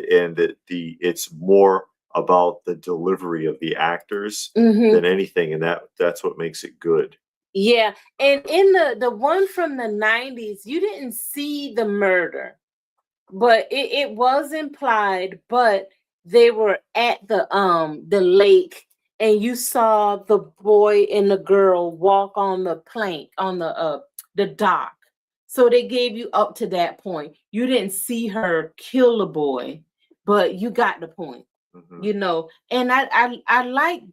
it's more about the delivery of the actors than anything, and that's what makes it good. Yeah. And in the one from the 90s, you didn't see the murder, but it was implied. But they were at the lake, and you saw the boy and the girl walk on the plank on the dock. So they gave you up to that point. You didn't see her kill the boy, but you got the point. And I like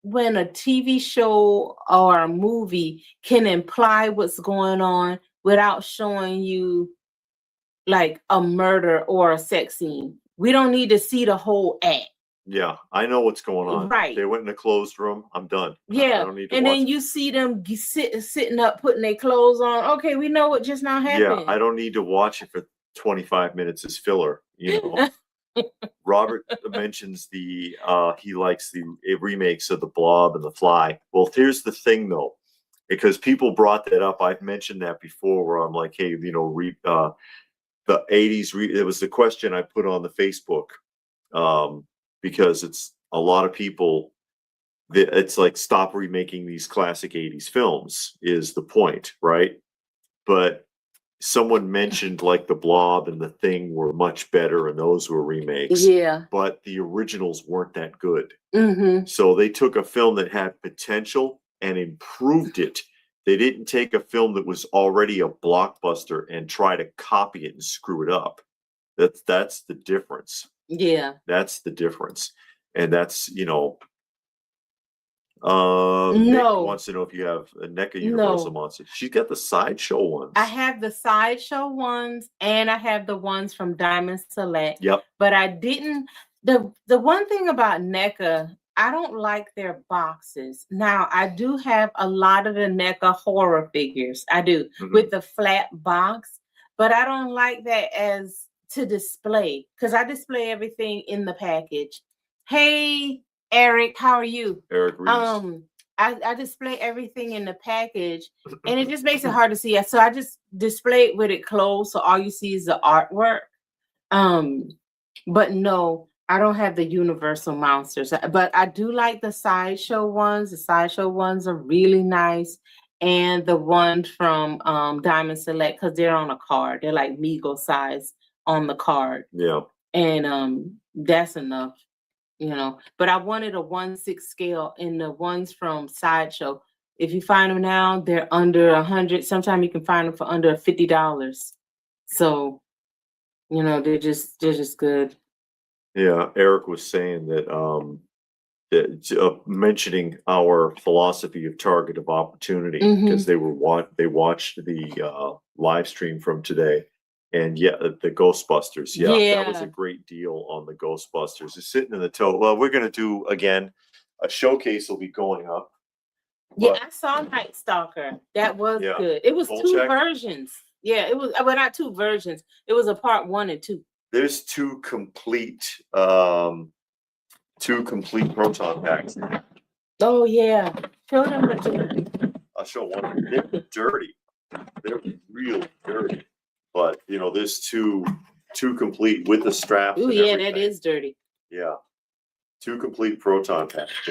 when a TV show or a movie can imply what's going on without showing you like a murder or a sex scene. We don't need to see the whole act. Yeah, I know what's going on. Right. They went in a closed room. I'm done. Yeah. I don't need to and watch then you see them sitting up, putting their clothes on. Okay, we know what just now happened. Yeah, I don't need to watch it for 25 minutes as filler. Robert mentions he likes the remakes of The Blob and The Fly. Well, here's the thing though, because people brought that up. I've mentioned that before, where I'm like, hey, the 80s. It was the question I put on the Facebook, because it's a lot of people. It's like, stop remaking these classic 80s films is the point, right? But someone mentioned like The Blob and The Thing were much better, and those were remakes. Yeah. But the originals weren't that good. So they took a film that had potential and improved it They didn't take a film that was already a blockbuster and try to copy it and screw it up. That's the difference. Yeah. That's the difference. And that's, Nick wants to know if you have a NECA Universal Monster. She's got the Sideshow ones. I have the Sideshow ones, and I have the ones from Diamond Select. Yep. But I didn't. The one thing about NECA, I don't like their boxes. Now, I do have a lot of the NECA horror figures. I do, with the flat box. But I don't like that as to display, because I display everything in the package. Hey, Eric, how are you? Eric Reeves. I display everything in the package, and it just makes it hard to see. So I just display it with it closed, so all you see is the artwork. But no, I don't have the Universal Monsters, but I do like the Sideshow ones. The Sideshow ones are really nice, and the one from Diamond Select, because they're on a card. They're like Mego size on the card. Yeah, and that's enough. But I wanted a 1/6 scale, and the ones from Sideshow, if you find them now, they're under $100. Sometimes you can find them for under $50. So, they're just good. Yeah, Eric was saying that mentioning our philosophy of target of opportunity, because they watched the live stream from today. And the Ghostbusters. That was a great deal on the Ghostbusters. It's sitting in the tote. Well, we're going to do, again, a showcase will be going up. Yeah, I saw Night Stalker. That was good. It was two versions. Yeah, it was, well, not two versions. It was a part 1 and 2. There's two complete proton packs. Oh, yeah. Show them. I'll show one. They're dirty. They're real dirty. But there's two complete with the straps. Oh yeah, that is dirty. Yeah, 2 complete proton packs.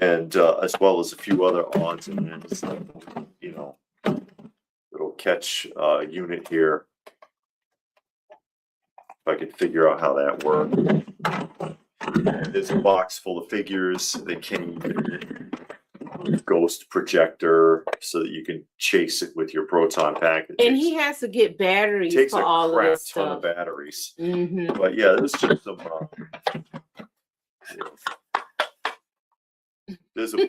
And as well as a few other odds and ends, little catch unit here. If I could figure out how that works. There's a box full of figures that came. Ghost projector so that you can chase it with your proton pack. And he has to get batteries for all of this stuff. Takes a crap ton of batteries. But yeah, there's just some. There's a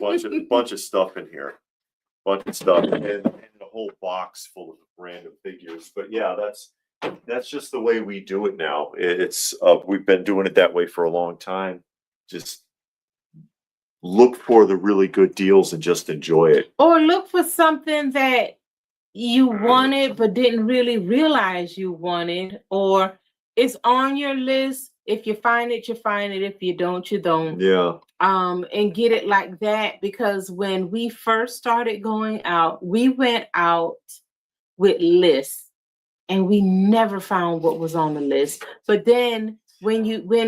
bunch of stuff in here, and a whole box full of random figures. But yeah, that's just the way we do it now. It's we've been doing it that way for a long time. Just look for the really good deals and just enjoy it. Or look for something that you wanted but didn't really realize you wanted, or it's on your list. If you find it, you find it. If you don't, you don't. Yeah. And get it like that, because when we first started going out, we went out with lists and we never found what was on the list. But then when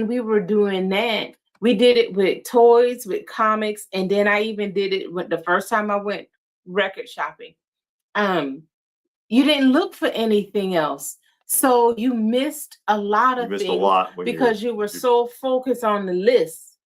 we were doing that, we did it with toys, with comics, and then I even did it with the first time I went record shopping. You didn't look for anything else. So you missed a lot of things because you were so focused on the list.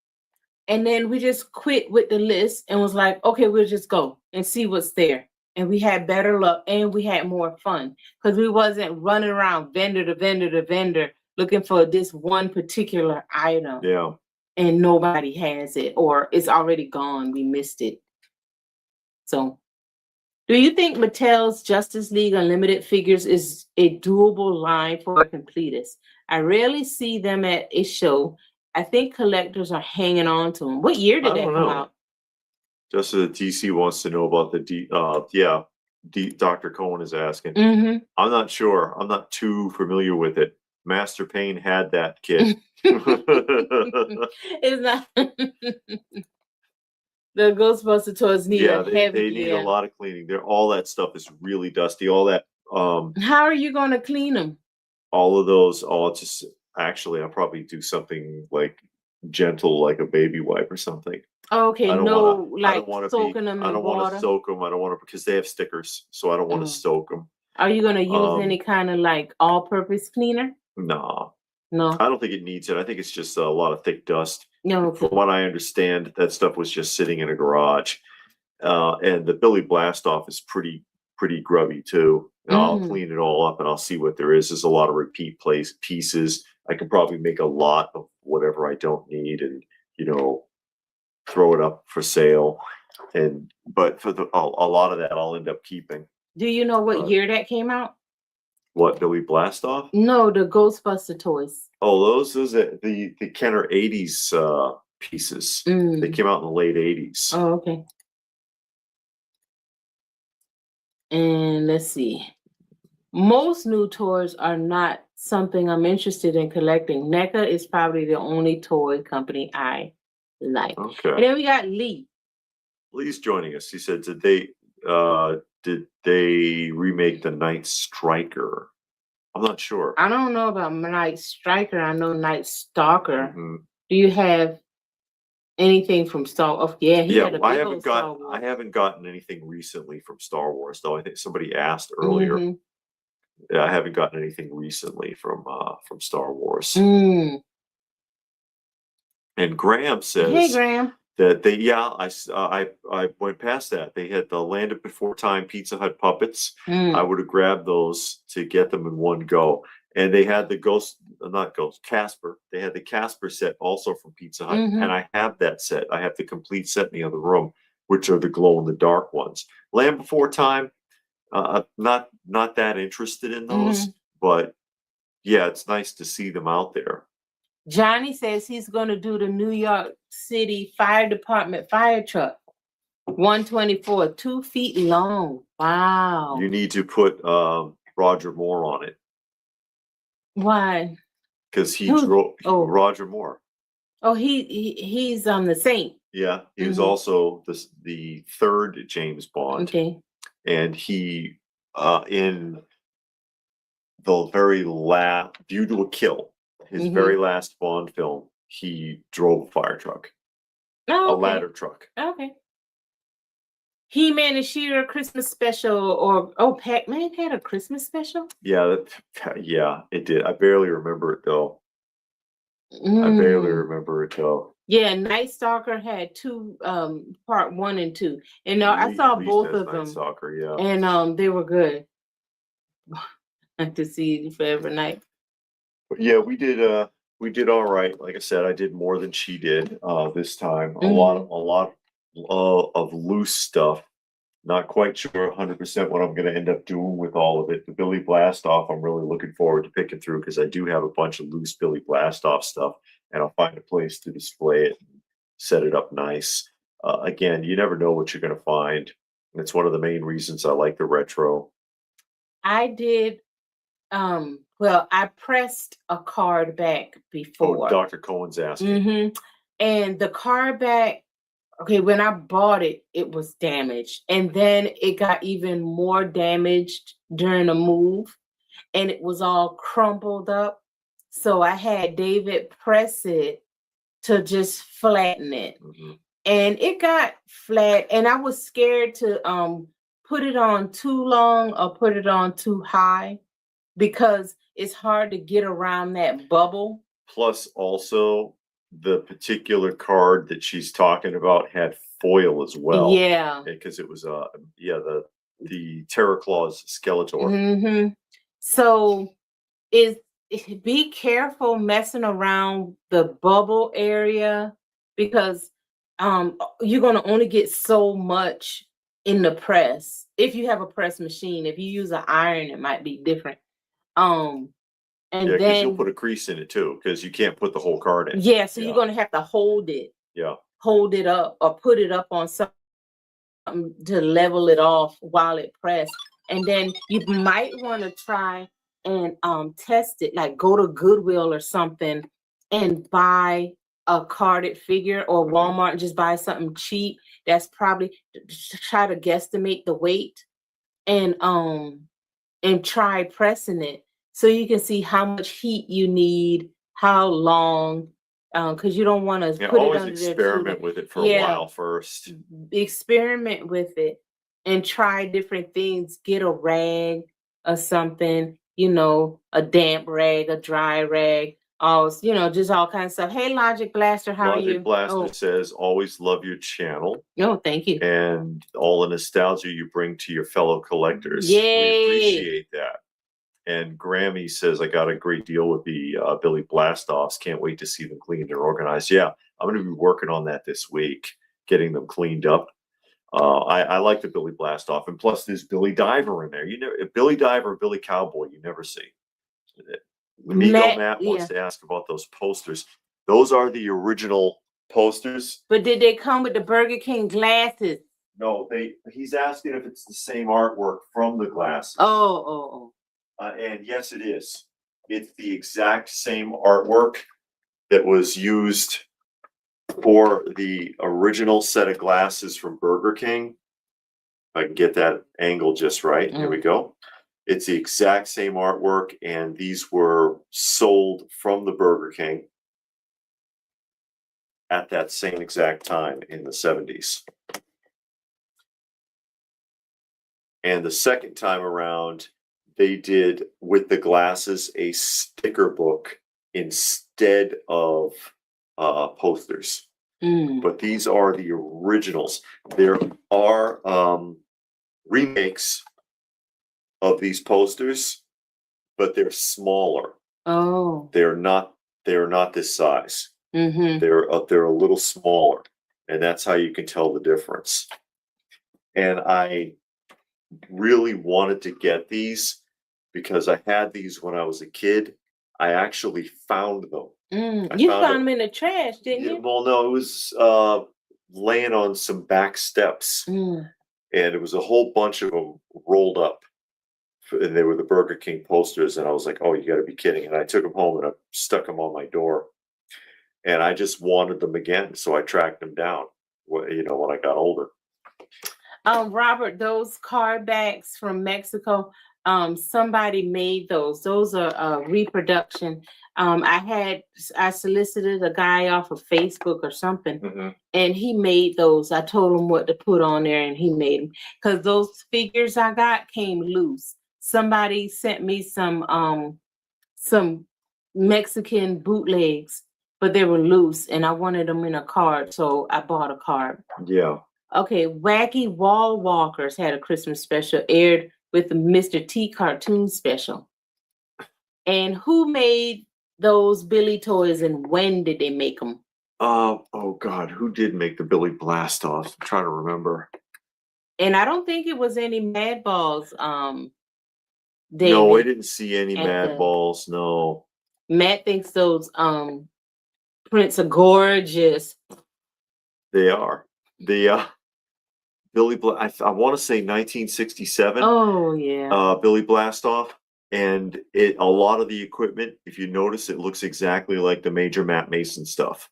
And then we just quit with the list and was like, okay, we'll just go and see what's there. And we had better luck and we had more fun because we wasn't running around vendor to vendor to vendor looking for this one particular item. Yeah. And nobody has it, or it's already gone. We missed it. So, do you think Mattel's Justice League Unlimited figures is a doable line for a completist? I rarely see them at a show. I think collectors are hanging on to them. What year did that come out? Just as DC wants to know about the Dr. Cohen is asking. Mm-hmm. I'm not sure. I'm not too familiar with it. Master Payne had that kit. It's not. The Ghostbuster toys need a heavy. They need a lot of cleaning. All that stuff is really dusty. All that. How are you going to clean them? All of those. Actually, I'll probably do something like gentle, like a baby wipe or something. Okay, soaking them in water. I don't want to soak them. I don't want to, because they have stickers, so I don't want to soak them. Are you going to use any kind of like all-purpose cleaner? No. No. I don't think it needs it. I think it's just a lot of thick dust. No. From what I understand, that stuff was just sitting in a garage. And the Billy Blastoff is pretty grubby too. And I'll clean it all up and I'll see what there is. There's a lot of repeat pieces. I can probably make a lot of whatever I don't need and, you know, throw it up for sale. But for a lot of that I'll end up keeping. Do you know what year that came out? What, Billy Blastoff? No, the Ghostbuster toys. Oh, those are the Kenner 80s pieces. They came out in the late 80s. Oh, okay. And let's see. Most new toys are not something I'm interested in collecting. NECA is probably the only toy company I like. Okay. And then we got Lee. Lee's joining us. He said, did they remake the Night Striker? I'm not sure. I don't know about Night Striker. I know Night Stalker. Do you have anything from Star Wars? Yeah, I haven't gotten anything recently from Star Wars, though. I think somebody asked earlier. Yeah, I haven't gotten anything recently from Star Wars. And Graham says, "Hey, Graham." That I went past that. They had the Land of Before Time Pizza Hut puppets. I would have grabbed those to get them in one go. And they had the Casper. They had the Casper set also from Pizza Hut. And I have that set. I have the complete set in the other room, which are the glow in the dark ones. Land Before Time, not that interested in those, but yeah, it's nice to see them out there. Johnny says he's going to do the New York City Fire Department fire truck. 124, 2 feet long. Wow. You need to put Roger Moore on it. Why? Because he drove Roger Moore. Oh, he's the Saint. Yeah, he was also the third James Bond. Okay. And he in the very last View to a Kill, his very last Bond film, he drove a fire truck. Oh, okay. A ladder truck. Okay. He-Man and She-Ra Christmas special, Pac-Man had a Christmas special? Yeah, it did. I barely remember it though. Yeah, Night Stalker had two, part 1 and 2. And I saw both of them. Night Stalker, yeah. And they were good. To see Forever Night. But yeah, we did all right. Like I said, I did more than she did this time. A lot of loose stuff. Not quite sure 100% what I'm going to end up doing with all of it. The Billy Blastoff, I'm really looking forward to picking through because I do have a bunch of loose Billy Blastoff stuff, and I'll find a place to display it and set it up nice. Again, you never know what you're going to find. And it's one of the main reasons I like the retro. I did. I pressed a card back before. Oh, Dr. Cohen's asking. And the card back, when I bought it, it was damaged. And then it got even more damaged during a move. And it was all crumpled up. So I had David press it to just flatten it. And it got flat. And I was scared to put it on too long or put it on too high, because it's hard to get around that bubble. Plus, also, the particular card that she's talking about had foil as well. Yeah. Because it was, the Terror Claws Skeletor. So be careful messing around the bubble area, because you're going to only get so much in the press. If you have a press machine, if you use an iron, it might be different. And because you'll put a crease in it too, because you can't put the whole card in. Yeah, so you're going to have to hold it. Yeah. Hold it up or put it up on something to level it off while it pressed. And then you might want to try and test it, like go to Goodwill or something and buy a carded figure, or Walmart and just buy something cheap that's probably, try to guesstimate the weight and try pressing it so you can see how much heat you need, how long, because you don't want to put it under there. Experiment with it for a while first. Experiment with it and try different things. Get a rag or something, a damp rag, a dry rag, Oh, just all kinds of stuff. Hey, Logic Blaster, how are you? Logic Blaster says, always love your channel. No, thank you. And all the nostalgia you bring to your fellow collectors. Yay. We appreciate that. And Grammy says, I got a great deal with the Billy Blastoffs. Can't wait to see them cleaned and organized. Yeah, I'm going to be working on that this week, getting them cleaned up. I like the Billy Blastoff. And plus, there's Billy Diver in there. You know, Billy Diver or Billy Cowboy, you never see. Matt wants to ask about those posters. Those are the original posters. But did they come with the Burger King glasses? No, he's asking if it's the same artwork from the glasses. Oh. And yes, it is. It's the exact same artwork that was used for the original set of glasses from Burger King. If I can get that angle just right. Here we go. It's the exact same artwork, and these were sold from the Burger King at that same exact time in the 70s. And the second time around, they did with the glasses a sticker book instead of posters. But these are the originals. There are remakes of these posters, but they're smaller. Oh, they're not this size. Mm-hmm. They're a little smaller, and that's how you can tell the difference. And I really wanted to get these because I had these when I was a kid. I actually found them. You found them in the trash, didn't you? Well, no, it was laying on some back steps, and it was a whole bunch of them rolled up. And they were the Burger King posters, and I was like, "Oh, you got to be kidding!" And I took them home and I stuck them on my door, and I just wanted them again, so I tracked them down. When I got older. Robert, those card backs from Mexico, somebody made those. Those are a reproduction. I solicited a guy off of Facebook or something, and he made those. I told him what to put on there, and he made them because those figures I got came loose. Somebody sent me some Mexican bootlegs, but they were loose, and I wanted them in a card, so I bought a card. Yeah. Okay, Wacky Wall Walkers had a Christmas special aired with the Mr. T cartoon special. And who made those Billy toys, and when did they make them? Oh God, who did make the Billy Blastoffs? I'm trying to remember. And I don't think it was any Mad Balls. No, I didn't see any Mad Balls. No. Matt thinks those prints are gorgeous. They are. The Billy I want to say 1967. Oh yeah. Billy Blastoff. And a lot of the equipment, if you notice, it looks exactly like the Major Matt Mason stuff.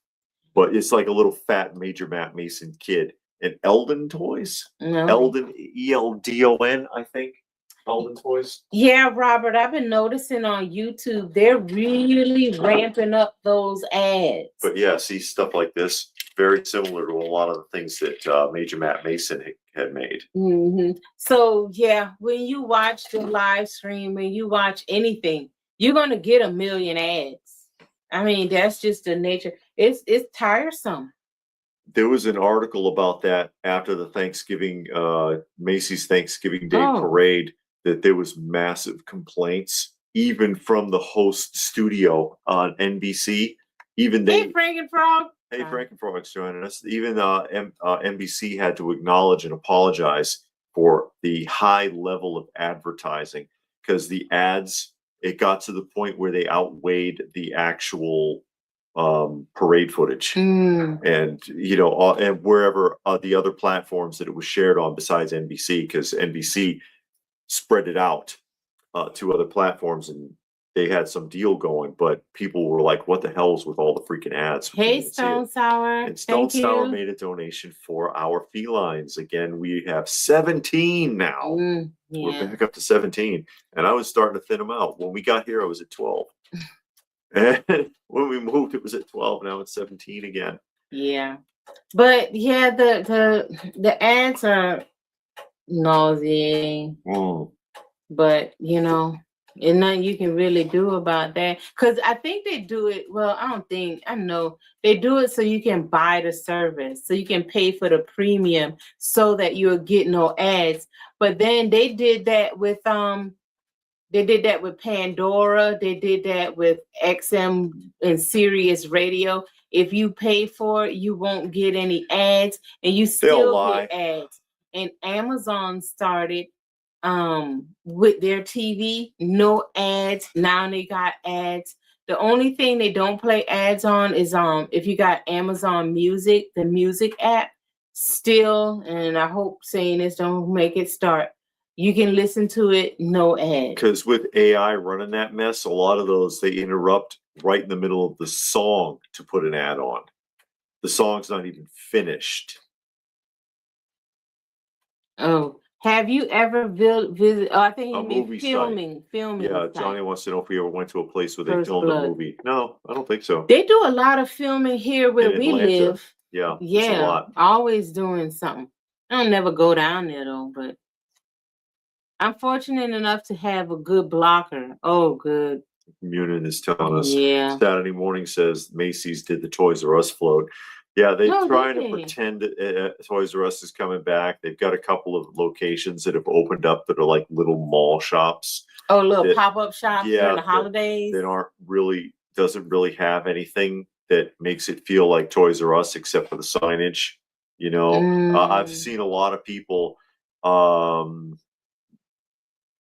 But it's like a little fat Major Matt Mason kid. And Eldon Toys? No. Eldon, ELDON, I think. Eldon Toys? Yeah, Robert, I've been noticing on YouTube, they're really ramping up those ads. But yeah, see stuff like this, very similar to a lot of the things that Major Matt Mason had made. So yeah, when you watch the live stream, when you watch anything, you're gonna get a million ads. I mean, that's just the nature. It's tiresome. There was an article about that after the Thanksgiving Macy's Thanksgiving Day parade, that there was massive complaints, even from the host studio on NBC. Even they. Hey, Frankenfrog. Hey, Frankenfrog's joining us. Even NBC had to acknowledge and apologize for the high level of advertising, because the ads, it got to the point where they outweighed the actual parade footage. And and wherever the other platforms that it was shared on besides NBC, because NBC spread it out to other platforms, and they had some deal going, but people were like, what the hell is with all the freaking ads? Hey, Stone Sour. And Stone Sour made a donation for our felines. Again, we have 17 now. We're back up to 17. And I was starting to thin them out. When we got here, I was at 12. And when we moved, it was at 12. Now it's 17 again. Yeah. But yeah, the ads are nauseating. But And nothing you can really do about that. Because I think they do it, well, I know. They do it so you can buy the service. So you can pay for the premium so that you'll get no ads. But then they did that with Pandora. They did that with XM and Sirius Radio. If you pay for it, you won't get any ads, and you still get ads. And Amazon started with their TV, no ads. Now they got ads. The only thing they don't play ads on is if you got Amazon Music, the music app, still, and I hope saying this don't make it start. You can listen to it, no ads. Because with AI running that mess, a lot of those, they interrupt right in the middle of the song to put an ad on. The song's not even finished. Oh, have you ever visited? Oh, I think you mean filming. Yeah, Johnny wants to know if we ever went to a place where they filmed a movie. No, I don't think so. They do a lot of filming here where we live. Yeah, yeah, a lot. Always doing something. I don't never go down there though, but I'm fortunate enough to have a good blocker. Oh, good. Munin is telling us. Yeah. Saturday Morning says Macy's did the Toys R Us float. Yeah, they're trying to pretend Toys R Us is coming back. They've got a couple of locations that have opened up that are like little mall shops. Oh, little pop-up shops during the holidays. That doesn't really have anything that makes it feel like Toys R Us except for the signage. You know, I've seen a lot of people.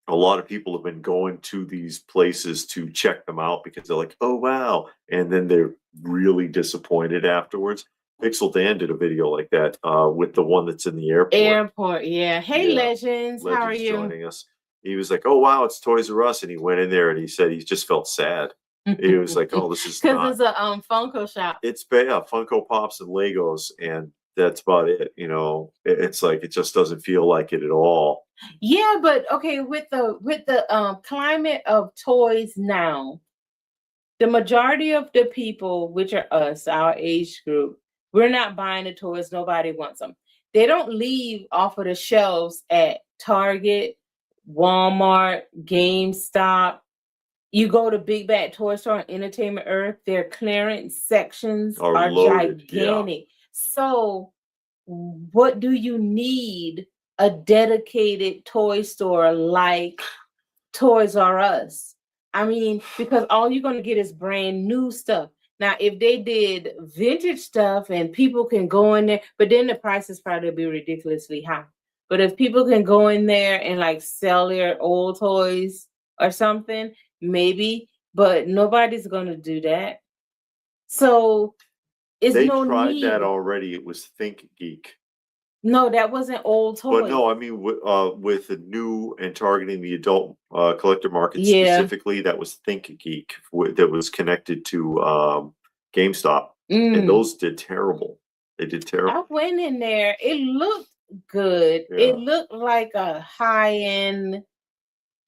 A lot of people have been going to these places to check them out because they're like, oh, wow. And then they're really disappointed afterwards. Pixel Dan did a video like that with the one that's in the airport. Yeah. Hey, Legends. How are you? Joining us. He was like, oh, wow, it's Toys R Us. And he went in there and he said he just felt sad. He was like, oh, this is because it's a Funko shop. It's Funko Pops and Legos, and that's about it. You know, it's like it just doesn't feel like it at all. Yeah, but okay, with the climate of toys now, the majority of the people, which are us, our age group, we're not buying the toys. Nobody wants them. They don't leave off of the shelves at Target, Walmart, GameStop. You go to Big Bad Toy Store and Entertainment Earth, their clearance sections are loaded, gigantic. Yeah. So what do you need a dedicated toy store like Toys R Us? I mean, because all you're going to get is brand new stuff. Now, if they did vintage stuff and people can go in there, but then the prices probably be ridiculously high. But if people can go in there and like sell their old toys or something, maybe, but nobody's going to do that. So they tried that already. It was Think Geek. No, that wasn't old toys. But no, I mean with the new and targeting the adult collector market specifically, that was Think Geek that was connected to GameStop, and those did terrible. They did terrible. I went in there. It looked good. Yeah. It looked like a high-end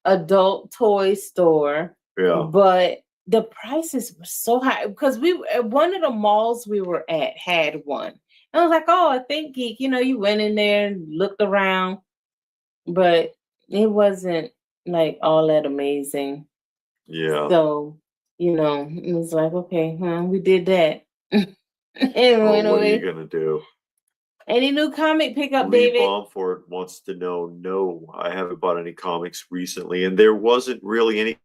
adult toy store. Yeah. But the prices were so high because one of the malls we were at had one. I was like, oh, I Think Geek, you know, you went in there and looked around, but it wasn't like all that amazing. Yeah. So, you know, it was like, okay, we did that. What are you going to do? Any new comic pickup, David? Bomford wants to know, no, I haven't bought any comics recently, and there wasn't really any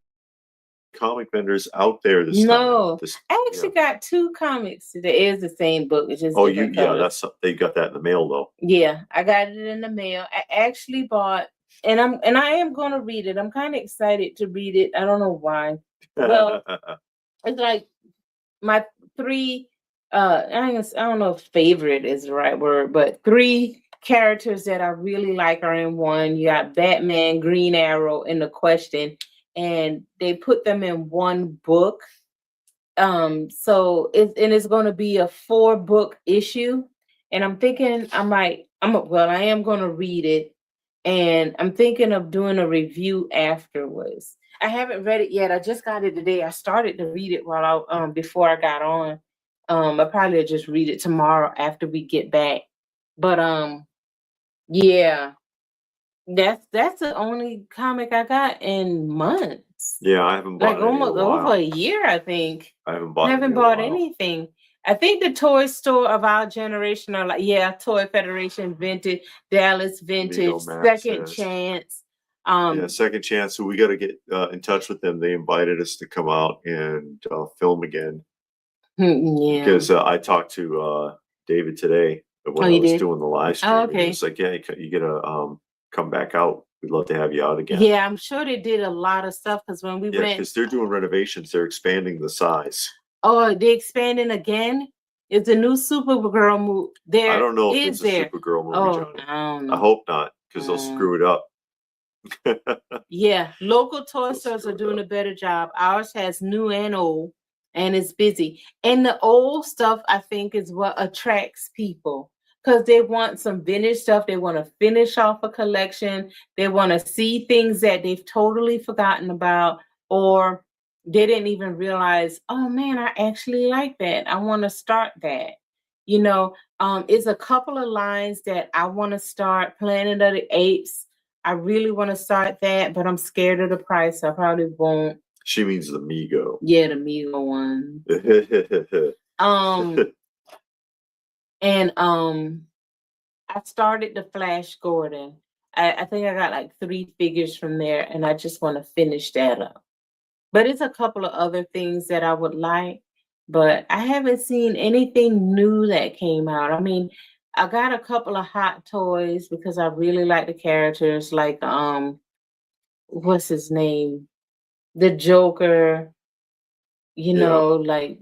comic vendors out there this time. I actually got 2 comics. It is the same book. It's just they got that in the mail though. Yeah, I got it in the mail. I actually bought, and I am going to read it. I'm kind of excited to read it. I don't know why. Well, it's like my 3. I don't know if favorite is the right word, but 3 characters that I really like are in one. You got Batman, Green Arrow, and The Question. And they put them in one book. So it's going to be a 4-book issue. And I'm thinking I am going to read it. And I'm thinking of doing a review afterwards. I haven't read it yet. I just got it today. I started to read it before I got on. I probably just read it tomorrow after we get back. But yeah. That's the only comic I got in months. Yeah, I haven't bought like almost over a year, I think. I haven't bought. I haven't bought anything. I think the toy store of our generation are like, yeah, Toy Federation, Vintage, Dallas Vintage, Second Chance. Yeah, Second Chance. So we got to get in touch with them. They invited us to come out and film again. Yeah. Because I talked to David today when I was doing the live stream. Oh, okay. It's like, yeah, you gotta come back out. We'd love to have you out again. Yeah, I'm sure they did a lot of stuff because when we went, because they're doing renovations, they're expanding the size. Oh, they expanding again? It's a new Supergirl movie. I don't know if it's a Supergirl movie, Johnny. I hope not, because they'll screw it up. Yeah, local toy stores are doing a better job. Ours has new and old, and it's busy. And the old stuff, I think, is what attracts people because they want some vintage stuff. They want to finish off a collection. They want to see things that they've totally forgotten about, or they didn't even realize, oh man, I actually like that. I want to start that. You know, it's a couple of lines that I want to start. Planet of the Apes. I really want to start that, but I'm scared of the price. I probably won't. She means the Mego. Yeah, the Mego one. And I started the Flash Gordon. I think I got like 3 figures from there, and I just want to finish that up. But it's a couple of other things that I would like, but I haven't seen anything new that came out. I mean, I got a couple of hot toys because I really like the characters, like what's his name? The Joker, you know, like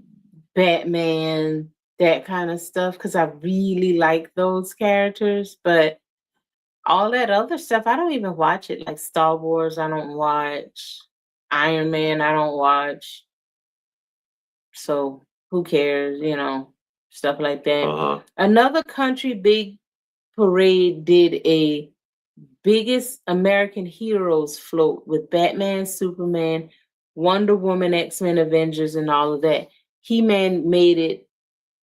Batman, that kind of stuff, because I really like those characters. But all that other stuff, I don't even watch it. Like Star Wars, I don't watch. Iron Man, I don't watch. So who cares, you know, stuff like that. Another country big parade did a biggest American heroes float with Batman, Superman, Wonder Woman, X-Men, Avengers, and all of that. He-Man made it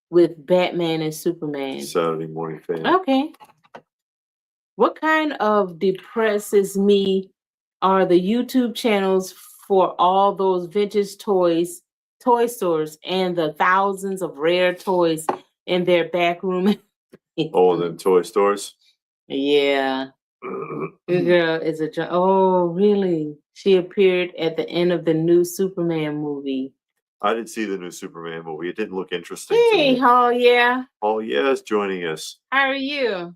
with Batman and Superman. Saturday morning fan. Okay. What kind of depresses me are the YouTube channels for all those vintage toys, toy stores, and the thousands of rare toys in their back room. Oh, and then toy stores? Yeah. The girl is oh, really? She appeared at the end of the new Superman movie. I didn't see the new Superman movie. It didn't look interesting to me. Oh, yeah. Oh, yeah, is joining us. How are you?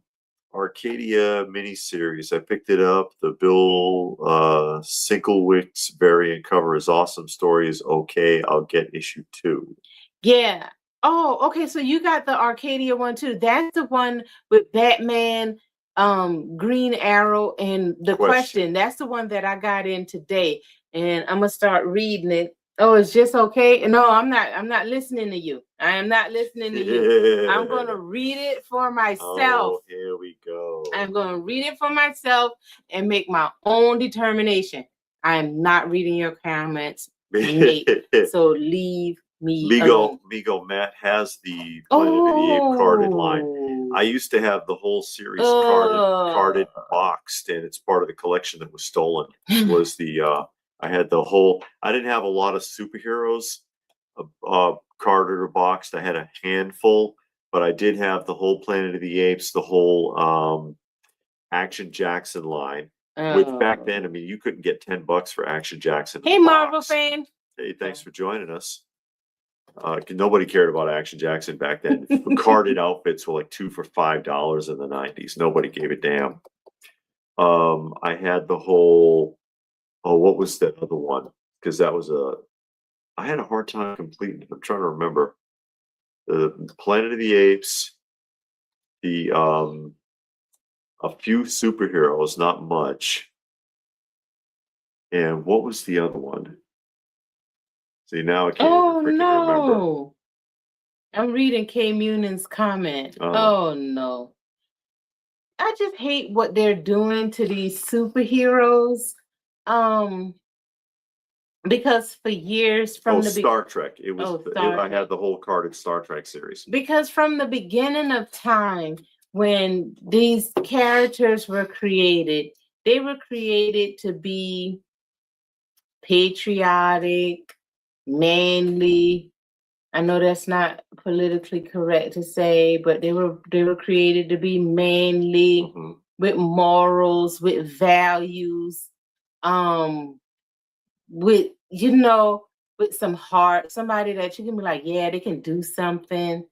Arcadia miniseries. I picked it up. The Bill Sienkiewicz variant cover is awesome. Story is okay. I'll get issue 2. Yeah. Oh, okay. So you got the Arcadia one too. That's the one with Batman, Green Arrow, and the question. That's the one that I got in today, and I'm gonna start reading it. Oh, it's just okay. No, I'm not listening to you. I am not listening to you. I'm gonna read it for myself. Oh, here we go. I'm gonna read it for myself and make my own determination. I am not reading your comments, Nate. So leave me alone. Mego Matt has the Planet of the Apes carded line. I used to have the whole series carded boxed, and it's part of the collection that was stolen. Was the I had the whole. I didn't have a lot of superheroes carded or boxed. I had a handful, but I did have the whole Planet of the Apes, the whole Action Jackson line. Which back then, I mean, you couldn't get $10 for Action Jackson. Hey, Marvel fan. Hey, thanks for joining us. Nobody cared about Action Jackson back then. Carded outfits were like 2 for $5 in the 90s. Nobody gave a damn. I had the whole. Oh, what was that other one? Because that was I had a hard time completing. I'm trying to remember. The Planet of the Apes. The a few superheroes, not much. And what was the other one? See, now I can't even remember. I'm reading K Munion's comment. Oh no. I just hate what they're doing to these superheroes. Because for years from the Star Trek. It was I had the whole carded Star Trek series. Because from the beginning of time, when these characters were created, they were created to be patriotic, manly. I know that's not politically correct to say, but they were created to be manly, with morals, with values, with with some heart, somebody that you can be like, yeah, they can do something.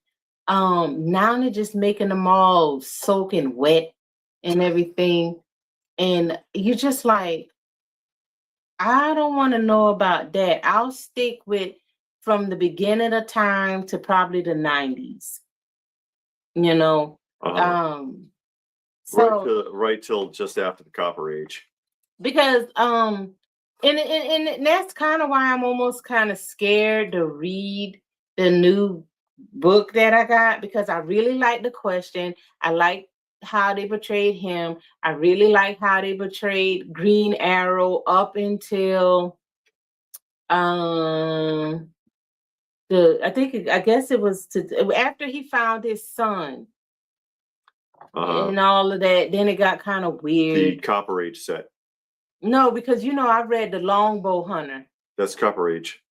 Now they're just making them all soaking wet and everything. And you're just like, I don't want to know about that. I'll stick with from the beginning of time to probably the 90s. So right till just after the Copper Age. Because and that's kind of why I'm almost kind of scared to read the new book that I got, because I really like the question. I like how they portrayed him. I really like how they portrayed Green Arrow up until I guess it was after he found his son and all of that. Then it got kind of weird. The Copper Age set. No, because I read The Longbow Hunter. That's Copper Age.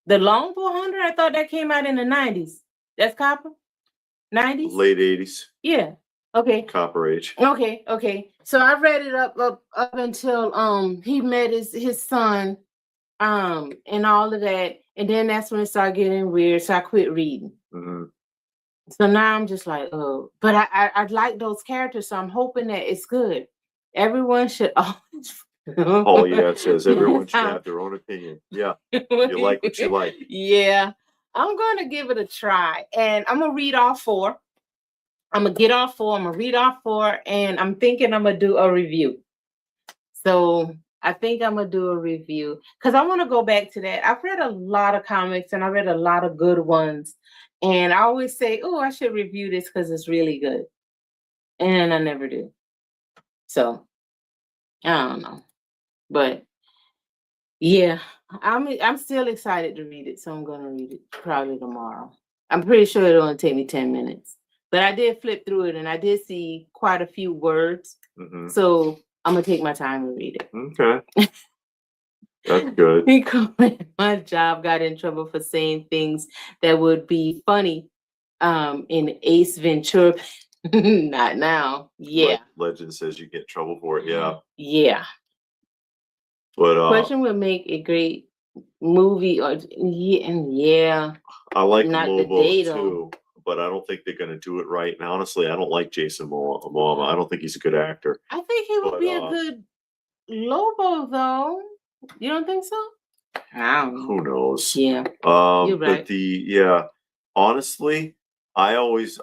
The Longbow Hunter? I thought that came out in the 90s. That's Copper? 90s? Late 80s. Yeah. Okay. Copper Age. Okay. So I read it up until he met his son and all of that. And then that's when it started getting weird. So I quit reading. So now I'm just like, oh. But I like those characters, so I'm hoping that it's good. Everyone should always. Oh yeah, it says everyone should have their own opinion. Yeah, you like what you like. Yeah, I'm gonna give it a try, and I'm gonna read all 4. I'm gonna get all 4. I'm gonna read all 4, and I'm thinking I'm gonna do a review. So I think I'm gonna do a review because I want to go back to that. I've read a lot of comics, and I read a lot of good ones, and I always say, "Oh, I should review this because it's really good," and I never do. So I don't know, but yeah, I'm still excited to read it. So I'm gonna read it probably tomorrow. I'm pretty sure it'll only take me 10 minutes, but I did flip through it and I did see quite a few words. So I'm gonna take my time and read it. Okay, that's good. My job got in trouble for saying things that would be funny in Ace Ventura. Not now. Yeah. Legend says you get in trouble for it. Yeah. Yeah. But question would make a great movie, or yeah. I like Lobo too, but I don't think they're gonna do it right. And honestly, I don't like Jason Momoa. I don't think he's a good actor. I think he would be a good Lobo, though. You don't think so? I don't know. Who knows? Yeah. You're right. But honestly, I always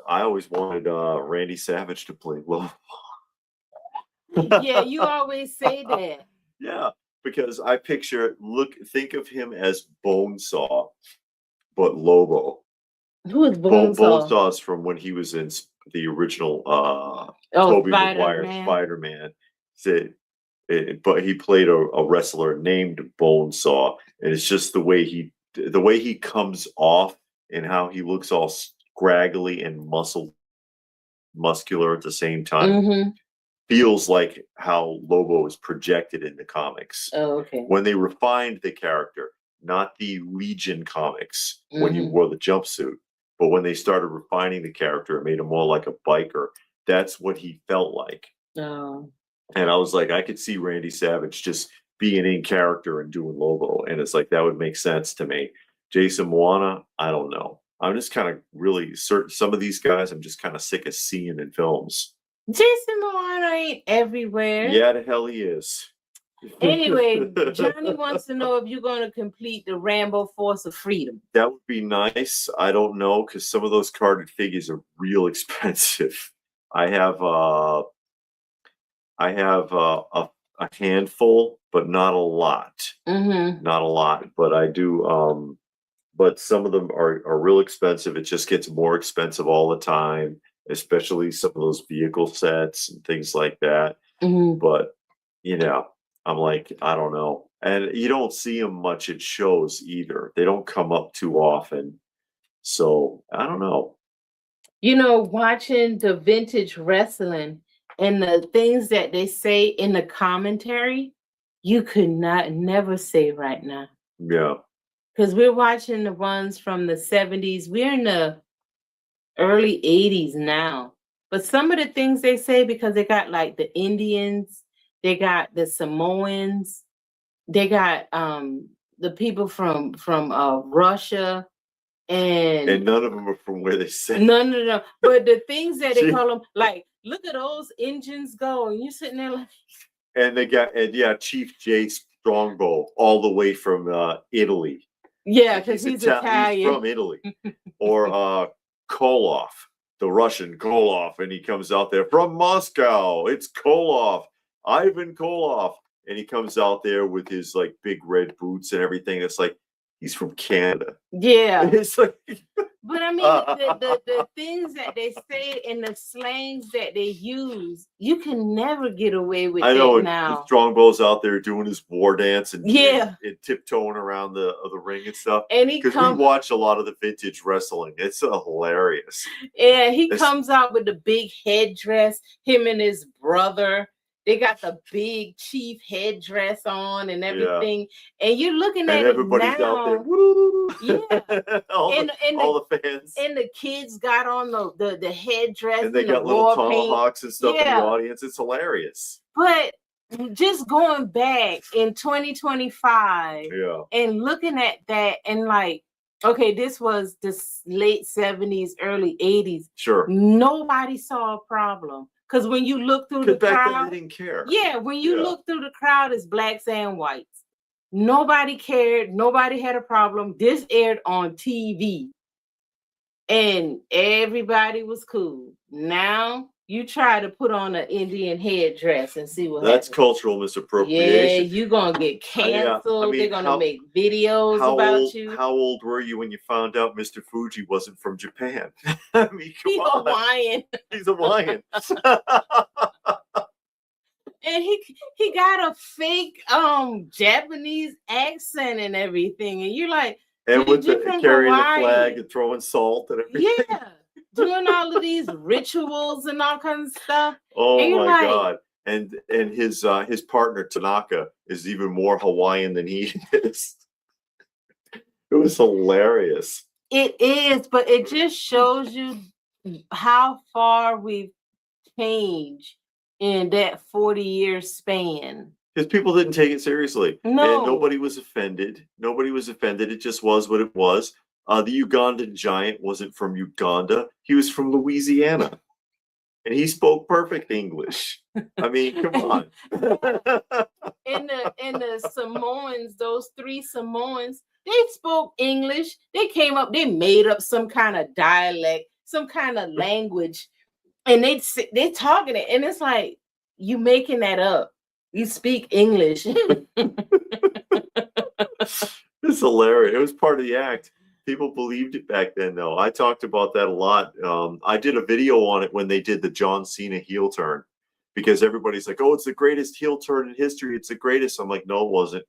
wanted Randy Savage to play Lobo. Yeah, you always say that. Yeah, because I think of him as Bonesaw, but Lobo. Who is Bonesaw? Bonesaw's from when he was in the original Tobey Maguire Spider-Man. But he played a wrestler named Bonesaw, and it's just the way he comes off and how he looks all scraggly and muscular at the same time. Feels like how Lobo is projected in the comics. Oh, okay. When they refined the character, not the Legion comics when you wore the jumpsuit, but when they started refining the character and made him more like a biker, that's what he felt like. Oh. And I was like, I could see Randy Savage just being in character and doing Lobo, and it's like that would make sense to me. Jason Momoa, I don't know. I'm just kind of really certain. Some of these guys, I'm just kind of sick of seeing in films. Jason Momoa ain't everywhere. Yeah, the hell he is. Anyway, Johnny wants to know if you're going to complete the Rambo Force of Freedom. That would be nice. I don't know, because some of those carded figures are real expensive. I have a handful, but not a lot. Not a lot, but I do. But some of them are real expensive. It just gets more expensive all the time, especially some of those vehicle sets and things like that. But I'm like, I don't know. And you don't see them much at shows either. They don't come up too often. So I don't know. Watching the vintage wrestling and the things that they say in the commentary, you could never say right now. Yeah. Because we're watching the ones from the 70s. We're in the early 80s now. But some of the things they say, because they got like the Indians, they got the Samoans, they got the people from Russia, and none of them are from where they say. No. But the things that they call them, like, look at those engines go, and you're sitting there like. And they got Chief J Strongbow, all the way from Italy. Yeah, because he's Italian. He's from Italy. Or Koloff, the Russian Koloff, and he comes out there from Moscow. It's Koloff, Ivan Koloff, and he comes out there with his like big red boots and everything. It's like he's from Canada. Yeah. It's like, but I mean, the things that they say and the slangs that they use, you can never get away with. I know now. Strongbow's out there doing his war dance and and tiptoeing around the ring and stuff. And because we watch a lot of the vintage wrestling. It's hilarious. Yeah, he comes out with the big headdress. Him and his brother. They got the big chief headdress on and everything, and you're looking at everybody's it now. Out there. Yeah, all the fans and the kids got on the headdress, and they got little tomahawks and stuff in the audience. It's hilarious. But just going back in 2025, and looking at that, and like, okay, this was the late 70s, early 80s. Sure, nobody saw a problem. Because when you look through the crowd, they didn't care. Yeah, when you look through the crowd, it's blacks and whites. Nobody cared. Nobody had a problem. This aired on TV, and everybody was cool. Now you try to put on an Indian headdress and see what happens. That's cultural misappropriation. Yeah, you're gonna get canceled. I mean, they're gonna make videos about you. How old were you when you found out Mr. Fuji wasn't from Japan? I mean, he's Hawaiian. He's Hawaiian. And he got a fake Japanese accent and everything, and you're like, and with carrying the flag and throwing salt and everything. Yeah. Doing all of these rituals and all kinds of stuff. Oh my God. And his partner Tanaka is even more Hawaiian than he is. It was hilarious. It is, but it just shows you how far we've changed in that 40-year span. Because people didn't take it seriously. No. And nobody was offended. It just was what it was. The Ugandan giant wasn't from Uganda. He was from Louisiana. And he spoke perfect English. I mean, come on. And the Samoans, those 3 Samoans, they spoke English. They made up some kind of dialect, some kind of language. And they're talking it. And it's like, you making that up. You speak English. It's hilarious. It was part of the act. People believed it back then, though. I talked about that a lot. I did a video on it when they did the John Cena heel turn, because everybody's like, "Oh, it's the greatest heel turn in history. It's the greatest." I'm like, "No, it wasn't.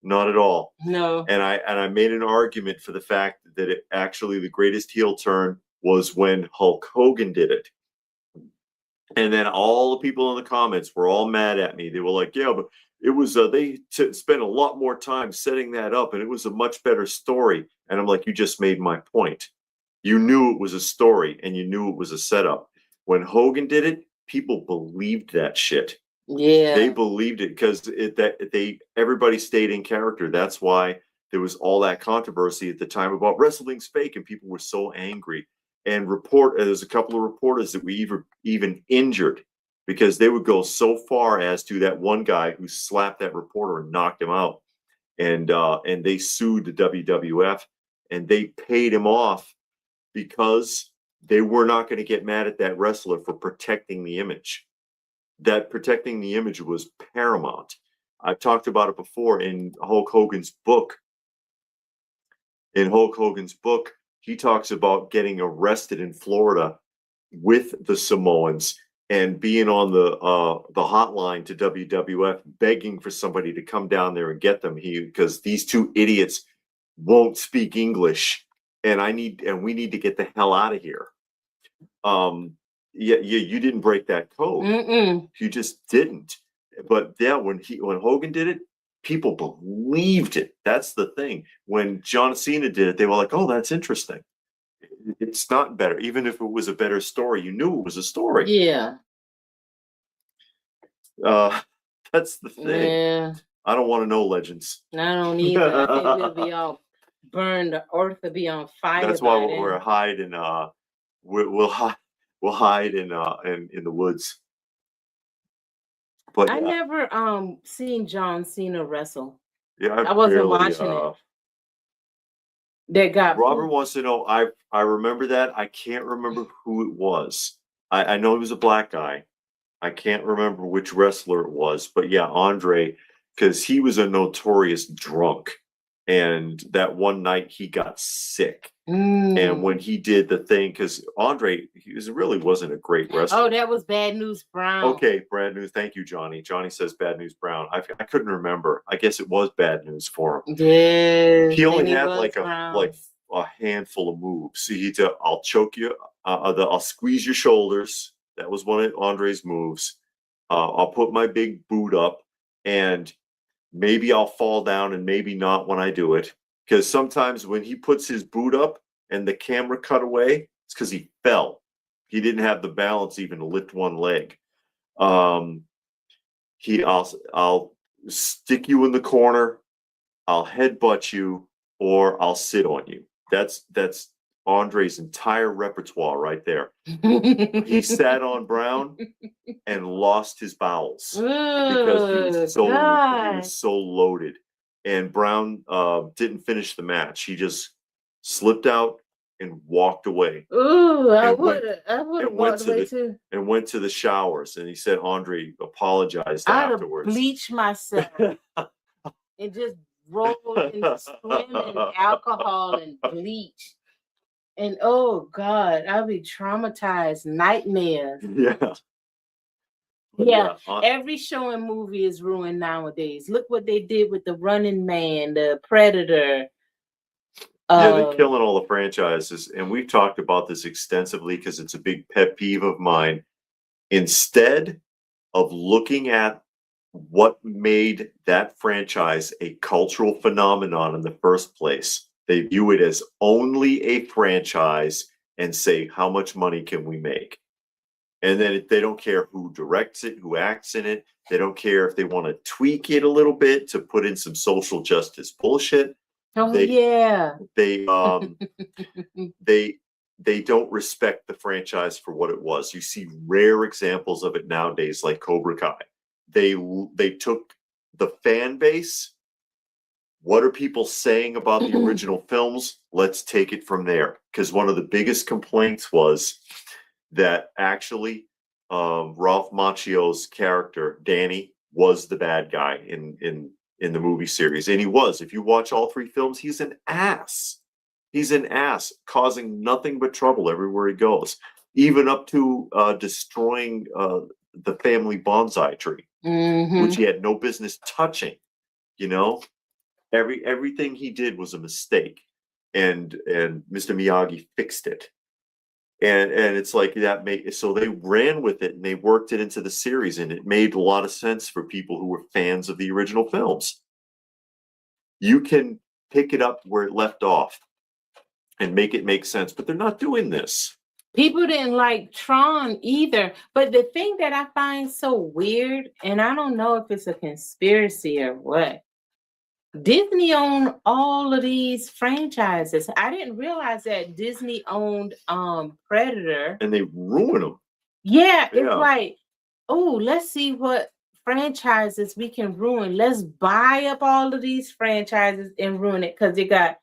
Not at all." No. And I made an argument for the fact that it actually the greatest heel turn was when Hulk Hogan did it. And then all the people in the comments were all mad at me. They were like, "Yeah, but it was they spent a lot more time setting that up, and it was a much better story." And I'm like, "You just made my point. You knew it was a story, and you knew it was a setup. When Hogan did it, people believed that shit. Yeah, they believed it because everybody stayed in character. That's why there was all that controversy at the time about wrestling's fake, and people were so angry. And there's a couple of reporters that we even injured, because they would go so far as to that one guy who slapped that reporter and knocked him out, and they sued the WWF, and they paid him off because they were not going to get mad at that wrestler for protecting the image. That protecting the image was paramount. I've talked about it before in Hulk Hogan's book. In Hulk Hogan's book, he talks about getting arrested in Florida with the Samoans and being on the hotline to WWF, begging for somebody to come down there and get them. Because these 2 idiots won't speak English, and we need to get the hell out of here. You didn't break that code. Mm-mm. You just didn't. But yeah, when Hogan did it, people believed it. That's the thing. When John Cena did it, they were like, "Oh, that's interesting." It's not better. Even if it was a better story, you knew it was a story. Yeah. That's the thing. Yeah. I don't want to know legends. I don't either. I think we'll be all burned. The earth will be on fire. That's why we're hiding. We'll hide in the woods. But I never seen John Cena wrestle. Yeah, I wasn't watching it. That got Robert wants to know. I remember that. I can't remember who it was. I know he was a black guy. I can't remember which wrestler it was, but yeah, Andre, because he was a notorious drunk. And that one night he got sick. And when he did the thing, because Andre, really wasn't a great wrestler. Oh, that was Bad News Brown. Okay, Bad News. Thank you, Johnny. Johnny says Bad News Brown. I couldn't remember. I guess it was bad news for him. Yeah. He only had like a handful of moves. I'll choke you. I'll squeeze your shoulders. That was one of Andre's moves. I'll put my big boot up, and maybe I'll fall down, and maybe not when I do it. Because sometimes when he puts his boot up and the camera cut away, it's because he fell. He didn't have the balance even to lift one leg. I'll stick you in the corner, I'll headbutt you, or I'll sit on you. That's Andre's entire repertoire right there. He sat on Brown and lost his bowels because he was so loaded. And Brown didn't finish the match. He just slipped out and walked away. Ooh, I would have walked away too. And went to the showers. And he said Andre apologized afterwards. I'd have bleached myself and just roll and swim in alcohol and bleach. And oh God, I'll be traumatized, nightmares. Yeah. Yeah, every show and movie is ruined nowadays. Look what they did with the Running Man, the Predator. Yeah, they're killing all the franchises. And we've talked about this extensively because it's a big pet peeve of mine. Instead of looking at what made that franchise a cultural phenomenon in the first place, they view it as only a franchise and say, how much money can we make? And then they don't care who directs it, who acts in it. They don't care if they want to tweak it a little bit to put in some social justice bullshit. Oh, they don't respect the franchise for what it was. You see rare examples of it nowadays, like Cobra Kai. They took the fan base. What are people saying about the original films? Let's take it from there. Because one of the biggest complaints was that actually Ralph Macchio's character, Danny, was the bad guy in the movie series. And he was. If you watch all three films, he's an ass. He's an ass, causing nothing but trouble everywhere he goes, even up to destroying the family bonsai tree, which he had no business touching. You know, everything he did was a mistake, and Mr. Miyagi fixed it. And it's like that so they ran with it and they worked it into the series, and it made a lot of sense for people who were fans of the original films. You can pick it up where it left off and make it make sense, but they're not doing this. People didn't like Tron either. But the thing that I find so weird, and I don't know if it's a conspiracy or what, Disney owned all of these franchises. I didn't realize that Disney owned Predator. And they ruin them. Yeah, it's like, oh, let's see what franchises we can ruin. Let's buy up all of these franchises and ruin it, because they got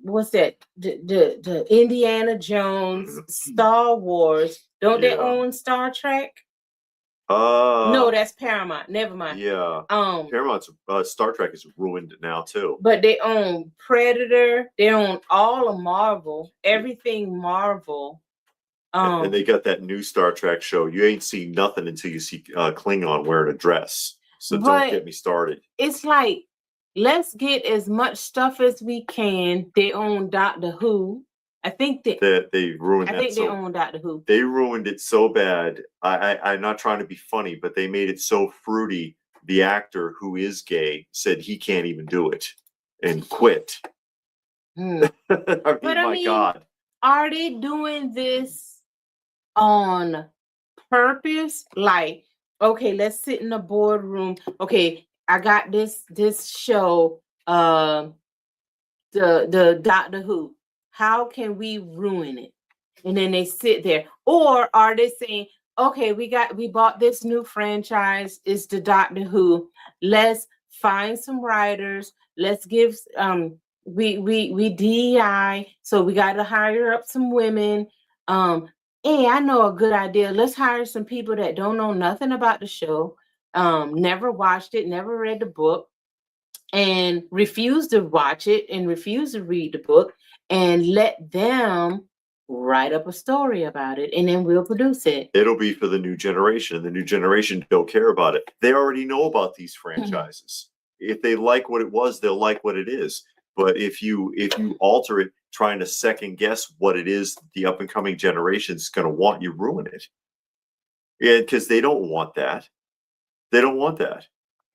what's that? The Indiana Jones, Star Wars. Don't they own Star Trek? No, that's Paramount. Never mind. Yeah. Paramount's Star Trek is ruined now too. But they own Predator. They own all of Marvel. Everything Marvel. And they got that new Star Trek show. You ain't seen nothing until you see Klingon wearing a dress. So don't get me started. It's like, let's get as much stuff as we can. They own Doctor Who. I think they ruined I that. think they own Doctor Who. They ruined it so bad. I'm not trying to be funny, but they made it so fruity. The actor who is gay said he can't even do it and quit. I mean, my God. Are they doing this on purpose? Like, okay, let's sit in the boardroom. Okay, I got this show, the Doctor Who. How can we ruin it? And then they sit there. Or are they saying, okay, we bought this new franchise, it's the Doctor Who. Let's find some writers. Let's give we DEI, so we got to hire up some women. Hey, I know a good idea. Let's hire some people that don't know nothing about the show, never watched it, never read the book, and refuse to watch it and refuse to read the book, and let them write up a story about it, and then we'll produce it. It'll be for the new generation. The new generation don't care about it. They already know about these franchises. If they like what it was, they'll like what it is. But if you alter it, trying to second guess what it is, the up and coming generation is going to want, you ruin it. Yeah, because they don't want that. They don't want that.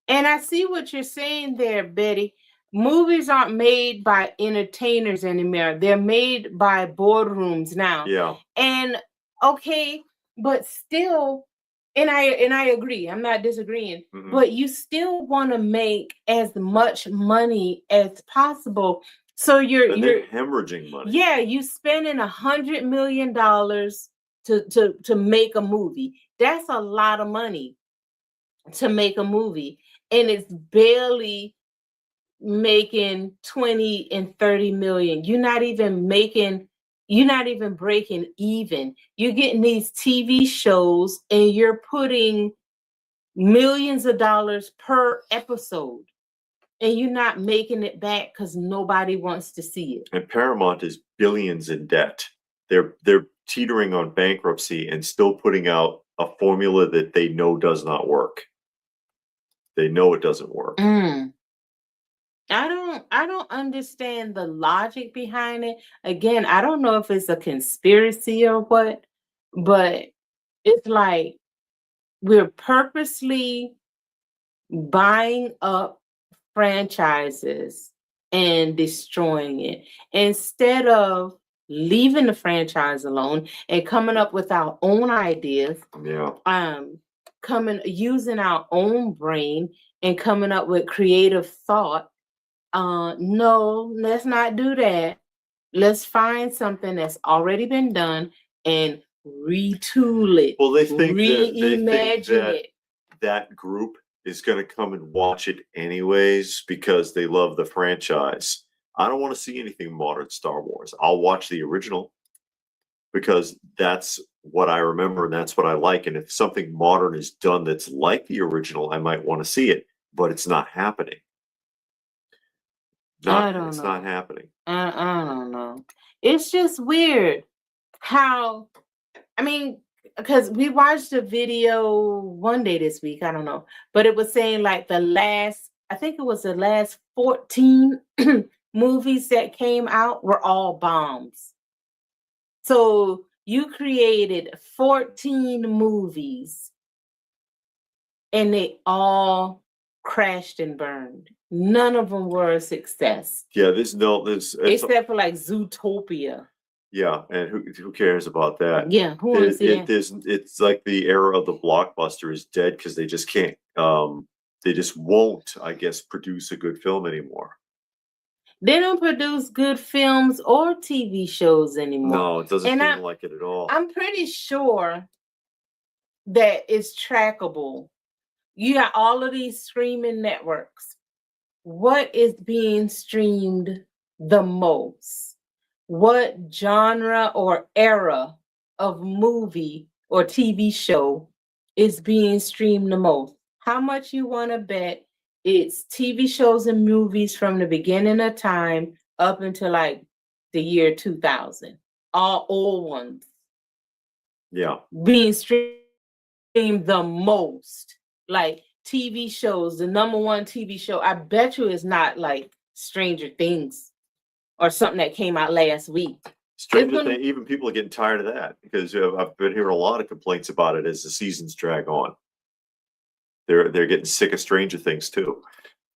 And I see what you're saying there, Betty. Movies aren't made by entertainers anymore. They're made by boardrooms now. Yeah. And okay, but still, and I agree. I'm not disagreeing. Mm-hmm. But you still want to make as much money as possible. So you're hemorrhaging money. Yeah, you spending $100 million to make a movie. That's a lot of money to make a movie, and it's barely making 20 and 30 million. You're not even breaking even. You're getting these TV shows and you're putting millions of dollars per episode, and you're not making it back because nobody wants to see it. And Paramount is billions in debt. They're teetering on bankruptcy and still putting out a formula that they know does not work. They know it doesn't work. I don't understand the logic behind it. Again, I don't know if it's a conspiracy or what, but it's like we're purposely buying up franchises and destroying it instead of leaving the franchise alone and coming up with our own ideas. Yeah. Using our own brain and coming up with creative thought. No, let's not do that. Let's find something that's already been done and retool it. Well, they think it. That group is going to come and watch it anyways because they love the franchise. I don't want to see anything modern Star Wars. I'll watch the original because that's what I remember and that's what I like. And if something modern is done that's like the original, I might want to see it, but it's not happening. It's not happening. I don't know. It's just weird how, because we watched a video one day this week, I don't know, but it was saying like the last 14 movies that came out were all bombs. So you created 14 movies and they all crashed and burned. None of them were a success. Yeah, except for like Zootopia. Yeah, and who cares about that? Yeah, who wants to see it? It's like the era of the blockbuster is dead because they just can't. They just won't, I guess, produce a good film anymore. They don't produce good films or TV shows anymore. No, it doesn't seem like it at all. I'm pretty sure that it's trackable. You got all of these streaming networks. What is being streamed the most? What genre or era of movie or TV show is being streamed the most? How much you want to bet it's TV shows and movies from the beginning of time up until like the year 2000? All old ones. Yeah. Being streamed the most. Like TV shows, the number one TV show, I bet you it's not like Stranger Things or something that came out last week. Stranger thing, even people are getting tired of that because I've been hearing a lot of complaints about it as the seasons drag on. They're getting sick of Stranger Things too.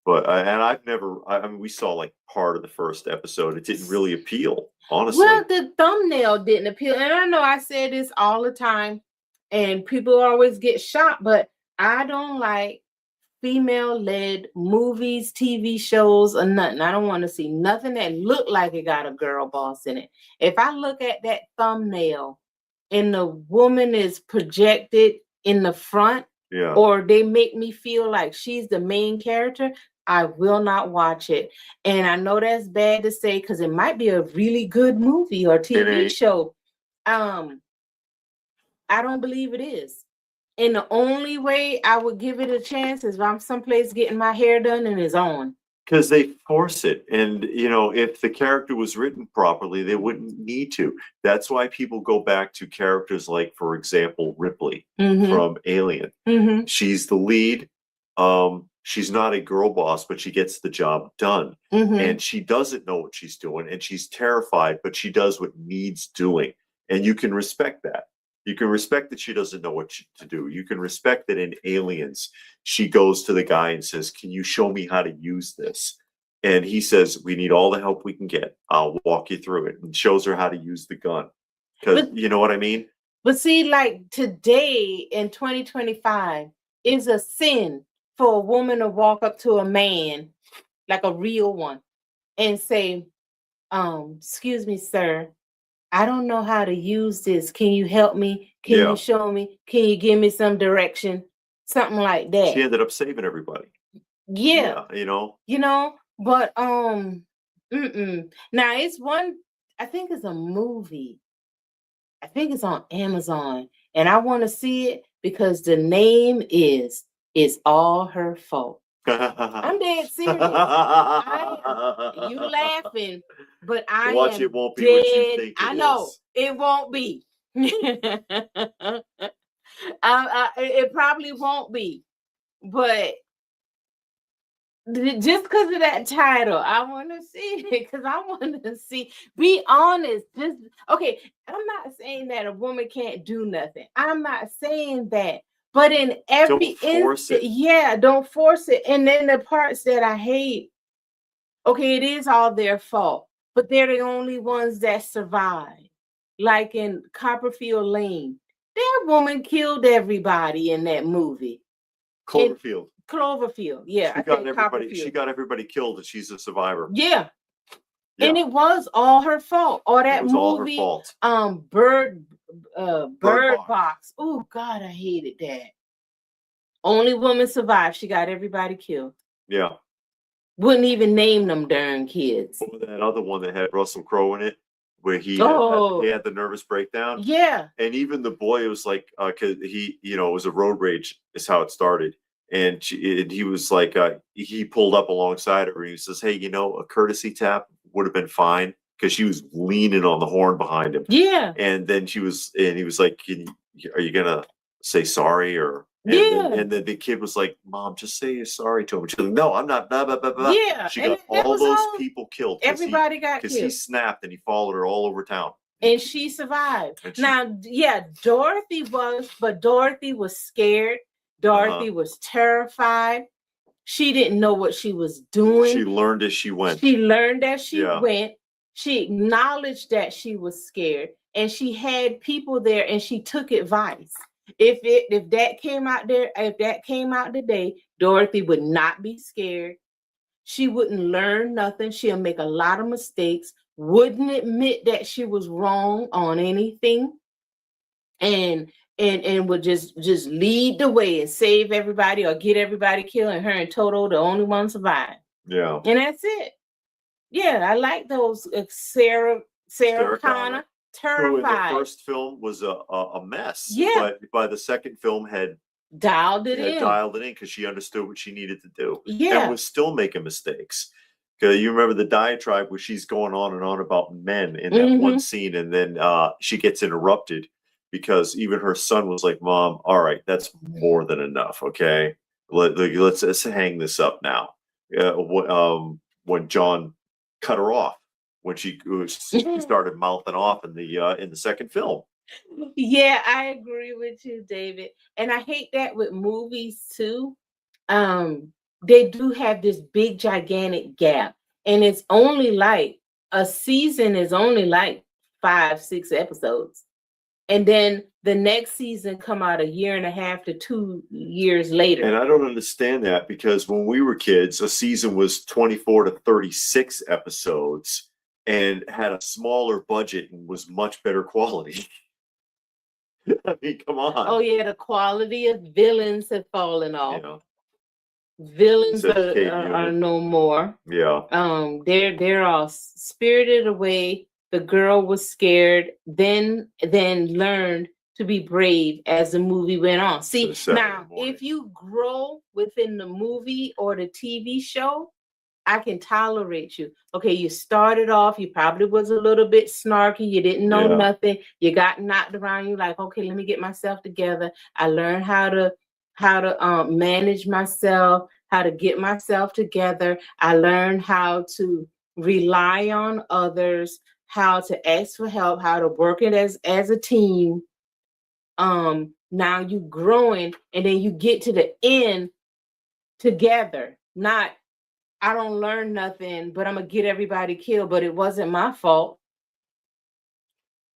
But and I've never. I mean, we saw like part of the first episode. It didn't really appeal, honestly. Well, the thumbnail didn't appeal, and I know I say this all the time, and people always get shocked, but I don't like female-led movies, TV shows, or nothing. I don't want to see nothing that look like it got a girl boss in it. If I look at that thumbnail and the woman is projected in the front, or they make me feel like she's the main character, I will not watch it. And I know that's bad to say because it might be a really good movie or TV show. I don't believe it is. And the only way I would give it a chance is if I'm someplace getting my hair done and it's on. Because they force it. And, you know, if the character was written properly, they wouldn't need to. That's why people go back to characters like, for example, Ripley from Alien. She's the lead. She's not a girl boss, but she gets the job done. And she doesn't know what she's doing. And she's terrified, but she does what needs doing. And you can respect that. You can respect that she doesn't know what to do. You can respect that in Aliens, she goes to the guy and says, "Can you show me how to use this?" And he says, "We need all the help we can get. I'll walk you through it," and shows her how to use the gun. Because you know what I mean? But see, like today in 2025, is a sin for a woman to walk up to a man, like a real one, and say, "Excuse me, sir. I don't know how to use this. Can you help me? Can you show me? Can you give me some direction?" Something like that. She ended up saving everybody. Yeah. You know. But now it's one, I think it's a movie. I think it's on Amazon. And I want to see it because the name is "It's All Her Fault." I'm dead serious. You laughing, but I watch am it won't be dead. what you think I know is. it won't be. It probably won't be, but just because of that title, I want to see it because I want to see. Be honest. Just okay. I'm not saying that a woman can't do nothing. I'm not saying that. But in every instance, don't force it. And then the parts that I hate, okay, it is all their fault, but they're the only ones that survive. Like in Copperfield Lane, that woman killed everybody in that movie. Cloverfield, yeah. She got everybody killed, and she's a survivor. Yeah. And it was all her fault. Or that movie, all her fault. Bird Box. Oh God, I hated that. Only woman survived. She got everybody killed. Yeah. Wouldn't even name them darn kids. What was that other one that had Russell Crowe in it, where he had the nervous breakdown? Yeah. And even the boy was like, because he, it was a road rage is how it started. And he was like, he pulled up alongside her and he says, "Hey, a courtesy tap would have been fine," because she was leaning on the horn behind him. Yeah. And then he was like, "Are you gonna say sorry?" And then the kid was like, "Mom, just say you're sorry to him." She's like, "No, I'm not." Blah, blah, blah, blah. Yeah. She got all those people killed. Everybody got killed because he snapped and he followed her all over town. And she survived. Dorothy was scared. Dorothy was terrified. She didn't know what she was doing. She learned as she went. She acknowledged that she was scared, and she had people there, and she took advice. If that came out today, Dorothy would not be scared. She wouldn't learn nothing. She'll make a lot of mistakes. Wouldn't admit that she was wrong on anything, and would just lead the way and save everybody or get everybody killed, and her and Toto the only one survived. Yeah. And that's it. Yeah, I like those. Sarah Connor, terrified. Who in the first film was a mess. Yeah. But by the second film had dialed it in because she understood what she needed to do. Yeah. And was still making mistakes. Because you remember the diatribe where she's going on and on about men in that one scene, and then she gets interrupted because even her son was like, "Mom, all right, that's more than enough. Okay, let's hang this up now." When John cut her off, when she started mouthing off in the second film. Yeah, I agree with you, David. And I hate that with movies too. They do have this big gigantic gap, and it's only like a season is only like 5-6 episodes, and then the next season come out a year and a half to 2 years later. And I don't understand that, because when we were kids, a season was 24 to 36 episodes and had a smaller budget and was much better quality. I mean, come on. Oh yeah, the quality of villains have fallen off. Yeah. Villains are no more. Yeah. They're all spirited away. The girl was scared, then learned to be brave as the movie went on. See, now if you grow within the movie or the TV show, I can tolerate you. Okay, you started off, you probably was a little bit snarky, you didn't know nothing, you got knocked around, you like, okay, let me get myself together. I learned how to manage myself, how to get myself together. I learned how to rely on others, how to ask for help, how to work it as a team. Now you growing, and then you get to the end together. Not, I don't learn nothing, but I'm gonna get everybody killed, but it wasn't my fault.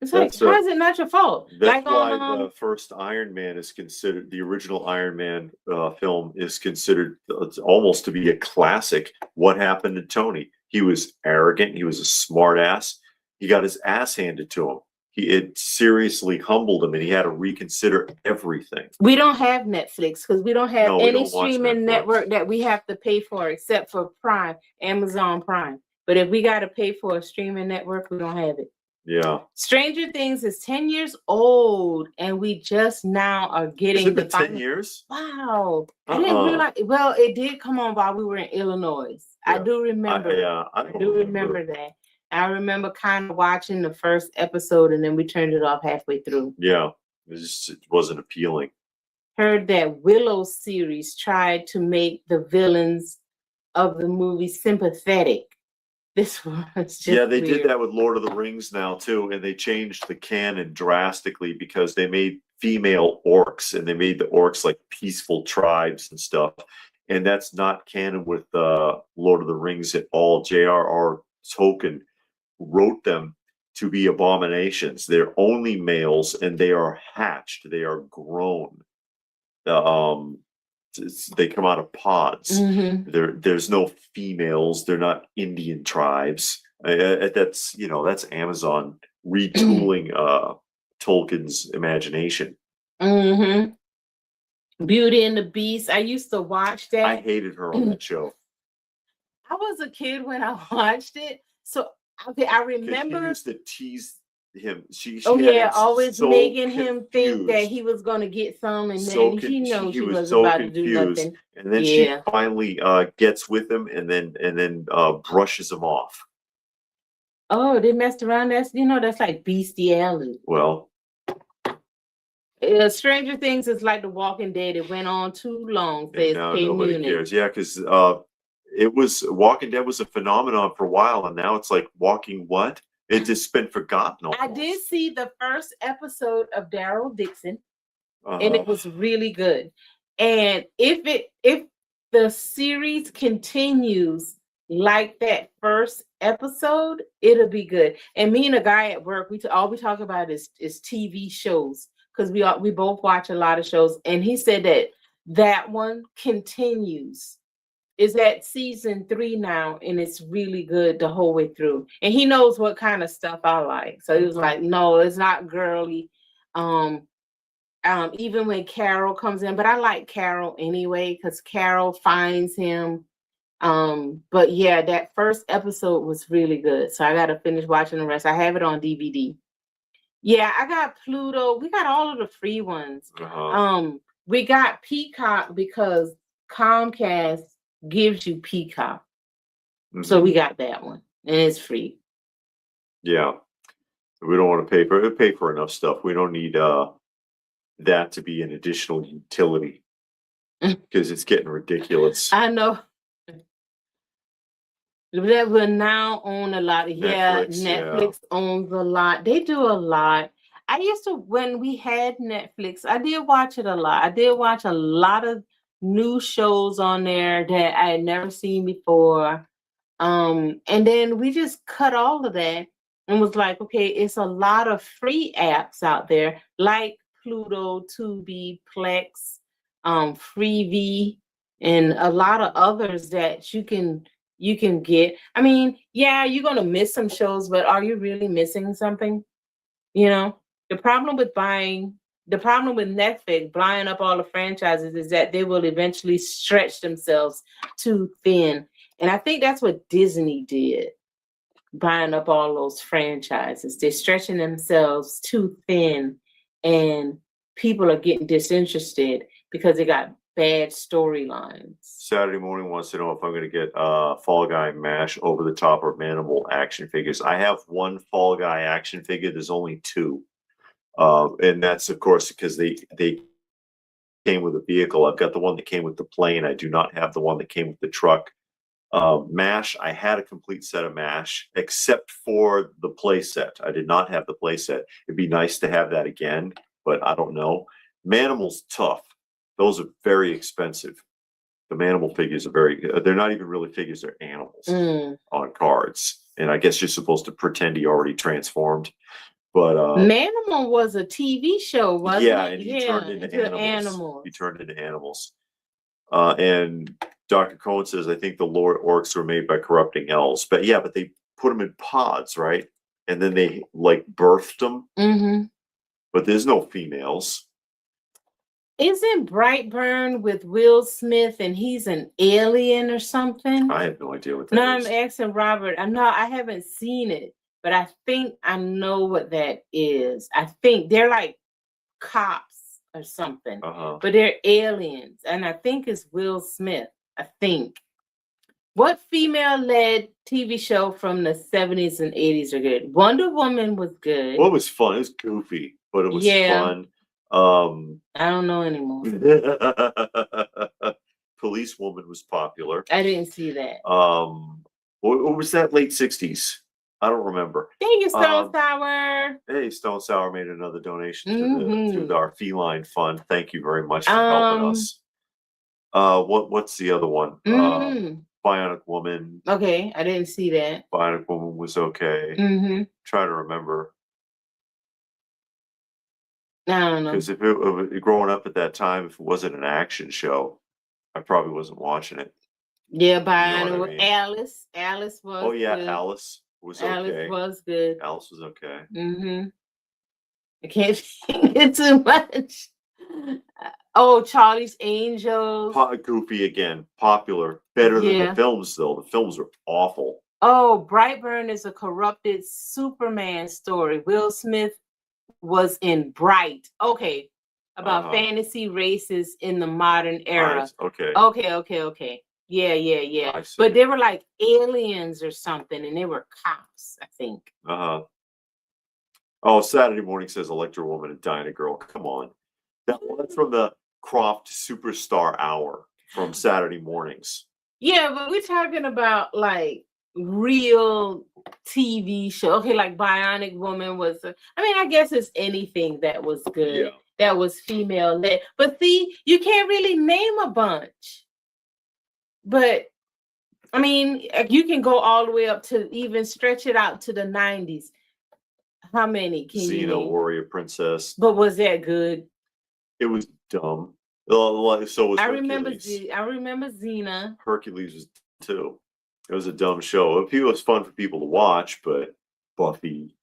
It's like, how is it not your fault? That's why the first Iron Man is considered, the original Iron Man film is considered almost to be a classic. What happened to Tony? He was arrogant. He was a smart ass. He got his ass handed to him. It seriously humbled him, and he had to reconsider everything. We don't have Netflix because we don't have any streaming network that we have to pay for except for Prime, Amazon Prime. But if we got to pay for a streaming network, we don't have it. Yeah. Stranger Things is 10 years old, and we just now are getting the 10 years. Wow. I didn't realize. Well, it did come on while we were in Illinois. Yeah. I do remember. I do remember that. I remember kind of watching the first episode, and then we turned it off halfway through. Yeah, it wasn't appealing. Heard that Willow series tried to make the villains of the movie sympathetic. This was just they did that with Lord of the Rings now too, and they changed the canon drastically because they made female orcs, and they made the orcs like peaceful tribes and stuff, and that's not canon with Lord of the Rings at all. J.R.R. Tolkien wrote them to be abominations. They're only males, and they are hatched. They are grown. They come out of pods. Mm-hmm. There's no females. They're not Indian tribes. That's Amazon retooling Tolkien's imagination. Mm-hmm. Beauty and the Beast. I used to watch that. I hated her on that show. I was a kid when I watched it, so okay, I remember. She used to tease him. She always making him think that he was going to get some, and then he knows she was about to do nothing. And then she finally gets with him, and then brushes him off. Oh, they messed around. That's like bestiality. Well, Stranger Things is like The Walking Dead. It went on too long. Says nobody cares. Yeah, because Walking Dead was a phenomenon for a while, and now it's like Walking what? It just been forgotten almost. I did see the first episode of Daryl Dixon, and it was really good. And if the series continues like that first episode, it'll be good. And me and a guy at work, all we talk about is TV shows, because we both watch a lot of shows. And he said that one continues. Is at season 3 now, and it's really good the whole way through. And he knows what kind of stuff I like, so he was like, "No, it's not girly." Even when Carol comes in, but I like Carol anyway because Carol finds him. But yeah, that first episode was really good, so I got to finish watching the rest. I have it on DVD. Yeah, I got Pluto. We got all of the free ones. We got Peacock because Comcast gives you Peacock. So we got that one, and it's free. Yeah, we don't want to pay for enough stuff. We don't need that to be an additional utility because it's getting ridiculous. I know. that will now own a lot. Netflix owns a lot. They do a lot. I used to, when we had Netflix, I did watch it a lot. I did watch a lot of new shows on there that I had never seen before. And then we just cut all of that and was like, okay, it's a lot of free apps out there like Pluto, Tubi, Plex, Freevee, and a lot of others that you can get. I mean, yeah, you're gonna miss some shows, but are you really missing something? You know, the problem with Netflix buying up all the franchises is that they will eventually stretch themselves too thin. And I think that's what Disney did, buying up all those franchises. They're stretching themselves too thin, and people are getting disinterested because they got bad storylines. Saturday Morning wants to know if I'm going to get Fall Guy Mash over the top or Manimal action figures. I have one Fall Guy action figure. There's only two. And that's, of course, because they came with a vehicle. I've got the one that came with the plane. I do not have the one that came with the truck. MASH, I had a complete set of MASH, except for the play set. I did not have the play set. It'd be nice to have that again, but I don't know. Manimal's tough. Those are very expensive. The Manimal figures are very good. They're not even really figures, they're animals on cards. And I guess you're supposed to pretend he already transformed. But Manimal was a TV show, wasn't it? Yeah, and he turned into animals. He turned into animals. And Dr. Cohen says, I think the Lord Orcs were made by corrupting elves. But yeah, but they put them in pods, right? And then they like birthed them. Mm-hmm. But there's no females. Isn't Brightburn with Will Smith and he's an alien or something? I have no idea what that is. No, I'm asking Robert. I haven't seen it, but I think I know what that is. I think they're like cops or something, but they're aliens. And I think it's Will Smith. I think. What female-led TV show from the 70s and 80s are good? Wonder Woman was good. Well, it was fun. It was goofy, but it was fun. I don't know anymore. Police Woman was popular. I didn't see that. What was that? Late 60s. I don't remember. Thank you, Stone Sour. Hey, Stone Sour made another donation to our feline fund. Thank you very much for helping us. What's the other one? Bionic Woman. Okay, I didn't see that. Bionic Woman was okay. Trying to remember. I don't know. Because if growing up at that time, if it wasn't an action show, I probably wasn't watching it. Yeah, Bionic Alice. Alice was. Oh yeah, good. Alice was okay. Alice was good. Alice was okay. I can't think it too much. Oh, Charlie's Angels. Goofy again. Popular. Better than the films, though. The films are awful. Oh, Brightburn is a corrupted Superman story. Will Smith was in Bright. Okay. About fantasy races in the modern era. Okay. Yeah. But they were like aliens or something, and they were cops, I think. Oh, Saturday Morning says Electra Woman and Dinah Girl. Come on. That's from the Croft Superstar Hour from Saturday mornings. Yeah, but we're talking about like real TV show. Okay, like Bionic Woman was. I guess it's anything that was good. That was female led. But see, you can't really name a bunch. But you can go all the way up to even stretch it out to the 90s. How many can you name? Warrior Princess. But was that good? It was dumb. So was Hercules. I remember Xena. Hercules was too. It was a dumb show. It was fun for people to watch, but Buffy.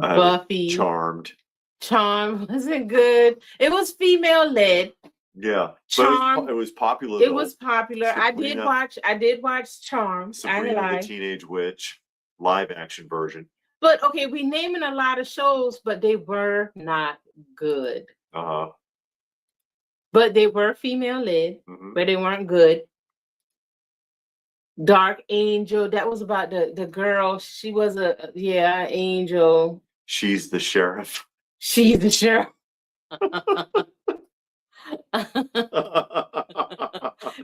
Charmed. Charmed wasn't good. It was female led. Yeah. Charmed. It was popular. It was popular. Sabrina, I did watch Charmed. Sabrina the Teenage Witch, live action version. But okay, we naming a lot of shows, but they were not good. But they were female led, but they weren't good. Dark Angel, that was about the girl. She was angel. She's the sheriff. She's the sheriff.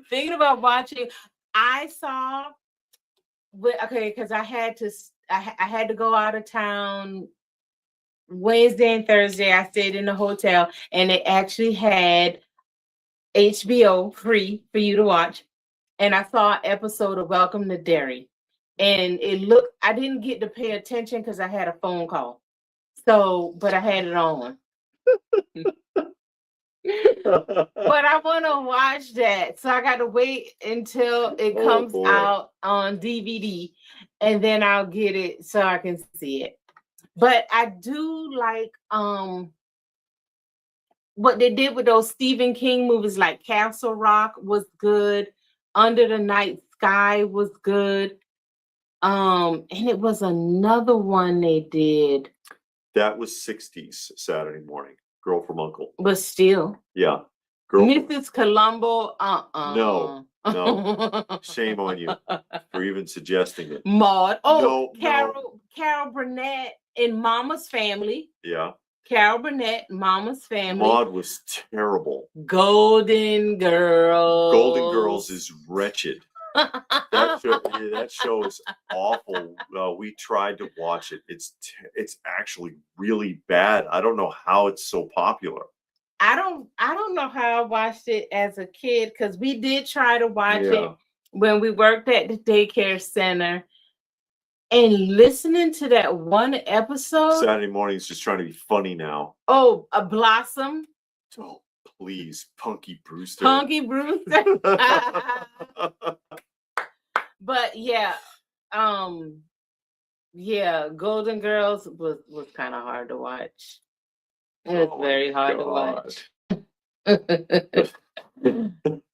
Thinking about watching, I saw okay, because I had to go out of town Wednesday and Thursday. I stayed in the hotel, and they actually had HBO free for you to watch. And I saw an episode of Welcome to Derry. And I didn't get to pay attention because I had a phone call. So, but I had it on. But I want to watch that. So I got to wait until it comes out on DVD, and then I'll get it so I can see it. But I do like what they did with those Stephen King movies, like Castle Rock was good. Under the Night Sky was good. And it was another one they did. That was 60s Saturday morning. Girl from Uncle. But still. Yeah. Mrs. Columbo, No. Shame on you for even suggesting it. Maude. Oh, no, Carol Burnett in Mama's Family. Yeah. Carol Burnett, Mama's Family. Maude was terrible. Golden Girls. Golden Girls is wretched. That show is awful. We tried to watch it. It's actually really bad. I don't know how it's so popular. I don't know how I watched it as a kid, because we did try to watch it when we worked at the daycare center. And listening to that one episode. Saturday morning's just trying to be funny now. Oh, a Blossom. Oh, please, Punky Brewster. Punky Brewster. But yeah, Golden Girls was kind of hard to watch. It was very hard to watch.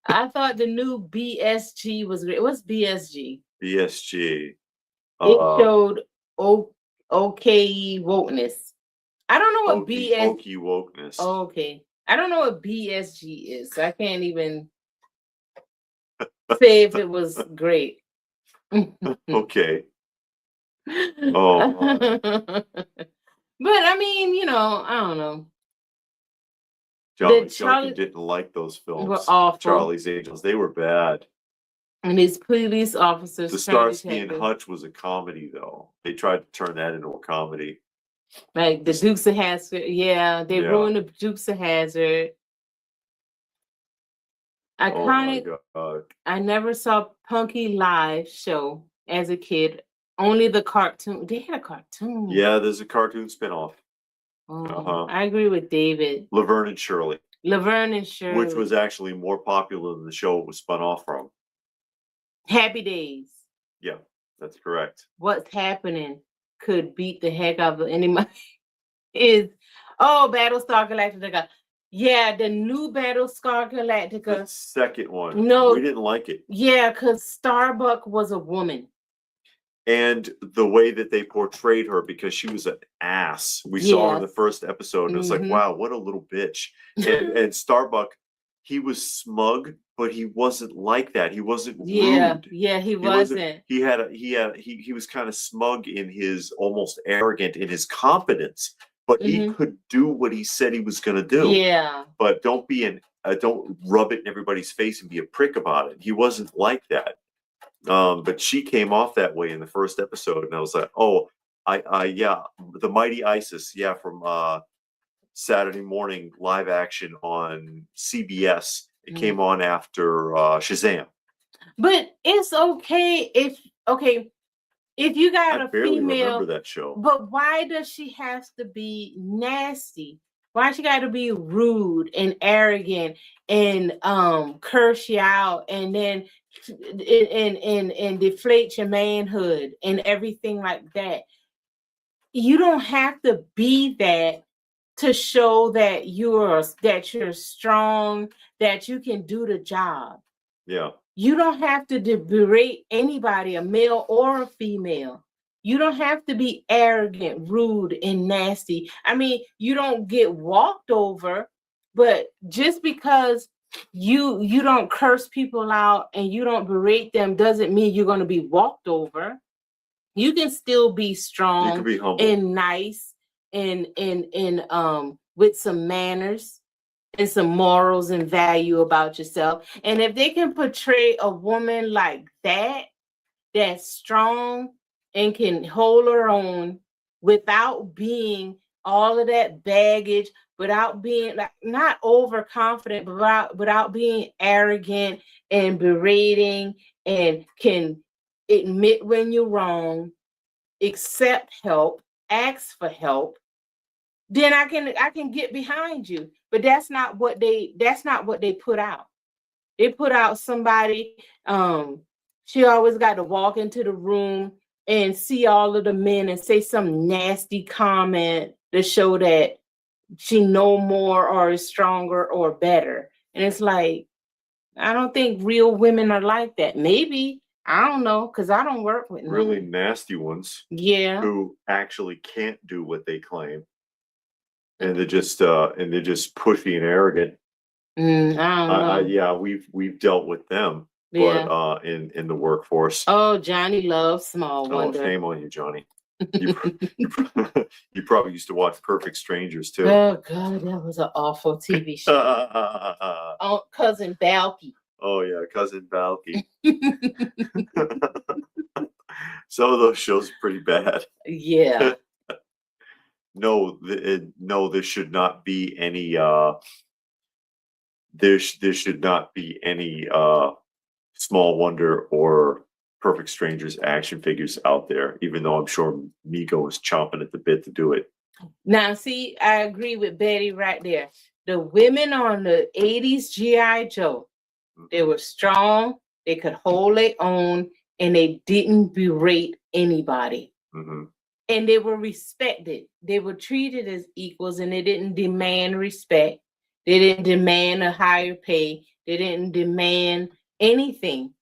I thought the new BSG was great. What's BSG? BSG. It showed okay wokeness. I don't know what Okie wokeness. Okay. I don't know what BSG is. So I can't even say if it was great. Okay. Oh. But I mean, I don't know. Charlie didn't like those films. Were awful. Charlie's Angels. They were bad. And his police officers. The Starsky and Hutch was a comedy, though. They tried to turn that into a comedy. Like the Dukes of Hazzard. Yeah, they ruined the Dukes of Hazzard. Iconic. Oh my God. I never saw Punky live show as a kid. Only the cartoon. They had a cartoon. Yeah, there's a cartoon spinoff. I agree with David. Laverne and Shirley. Laverne and Shirley. Which was actually more popular than the show it was spun off from. Happy Days. Yeah, that's correct. What's Happening could beat the heck out of anybody. Battlestar Galactica. Yeah, the new Battlestar Galactica. The second one. No. We didn't like it. Yeah, because Starbuck was a woman. And the way that they portrayed her, because she was an ass. We saw her in the first episode, and it's like, wow, what a little bitch. And Starbuck, he was smug, but he wasn't like that. He wasn't rude. Yeah, he wasn't. He was kind of smug in his, almost arrogant in his confidence, but he could do what he said he was going to do. Yeah. But don't rub it in everybody's face and be a prick about it. He wasn't like that. But she came off that way in the first episode, and I was like, the Mighty Isis, from Saturday morning live action on CBS. It came on after Shazam. But it's okay if you got a female. Remember that show. But why does she have to be nasty? Why she got to be rude and arrogant and curse you out and then and deflate your manhood and everything like that? You don't have to be that to show that you're strong, that you can do the job. Yeah. You don't have to berate anybody, a male or a female. You don't have to be arrogant, rude, and nasty. I mean, you don't get walked over, but just because you don't curse people out and you don't berate them doesn't mean you're going to be walked over. You can still be strong, you can be humble and nice and with some manners and some morals and value about yourself. And if they can portray a woman like that, that's strong and can hold her own without being all of that baggage, without being like not overconfident, but without being arrogant and berating, and can admit when you're wrong, accept help, ask for help, then I can get behind you. But that's not what they put out. They put out somebody, she always got to walk into the room and see all of the men and say some nasty comment to show that she know more or is stronger or better. And it's like, I don't think real women are like that. Maybe, I don't know, because I don't work with really none. nasty ones. Yeah. Who actually can't do what they claim. And they're just pushy and arrogant. I don't know. Yeah, we've dealt with them. Yeah. But in the workforce. Oh, Johnny loves Small Wonder. Oh, shame on you, Johnny. You probably used to watch Perfect Strangers too. Oh God, that was an awful TV show. Oh, Cousin Balky. Oh yeah, Cousin Balky. Some of those shows are pretty bad. Yeah. No, there should not be any. There should not be any Small Wonder or Perfect Strangers action figures out there, even though I'm sure Mego is chomping at the bit to do it. Now, see, I agree with Betty right there. The women on the 80s G.I. Joe, they were strong, they could hold their own, and they didn't berate anybody. Mm-hmm. And they were respected. They were treated as equals, and they didn't demand respect. They didn't demand a higher pay. They didn't demand anything.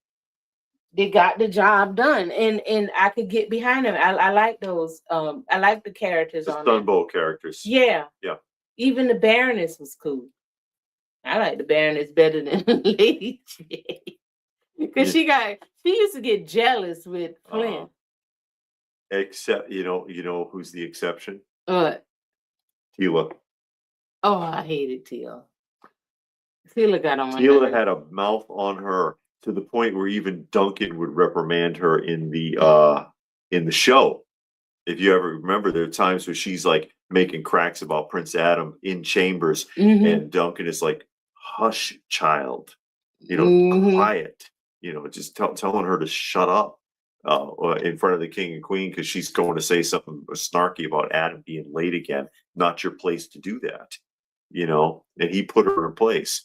They got the job done, and I could get behind them. I like those. I like the characters the on Sunbow characters. Yeah. Yeah. Even the Baroness was cool. I like the Baroness better than Lady J. Because she used to get jealous with Flint. Except you know who's the exception? What? Tila. Oh, I hated Tila. Tila got on my Tila nerves. had a mouth on her to the point where even Duncan would reprimand her in the show. If you ever remember, there are times where she's like making cracks about Prince Adam in chambers, and Duncan is like, "Hush, child, quiet." Just telling her to shut up in front of the king and queen because she's going to say something snarky about Adam being late again. Not your place to do that, And he put her in place.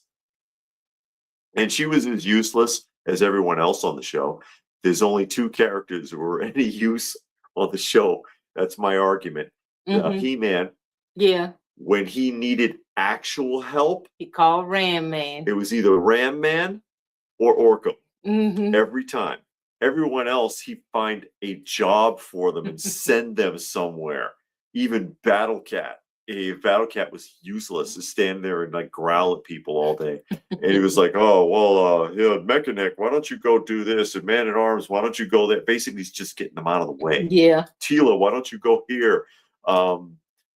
And she was as useless as everyone else on the show. There's only two characters who were any use on the show. That's my argument. He-Man. Yeah. When he needed actual help, he called Ram Man. It was either Ram Man or Orko. Every time. Everyone else, he'd find a job for them and send them somewhere. Even Battle Cat. Battle Cat was useless to stand there and like growl at people all day. And he was like, "Oh, well, Mechanic, why don't you go do this? And Man at Arms, why don't you go there?" Basically, he's just getting them out of the way. Yeah. Tila, why don't you go here? But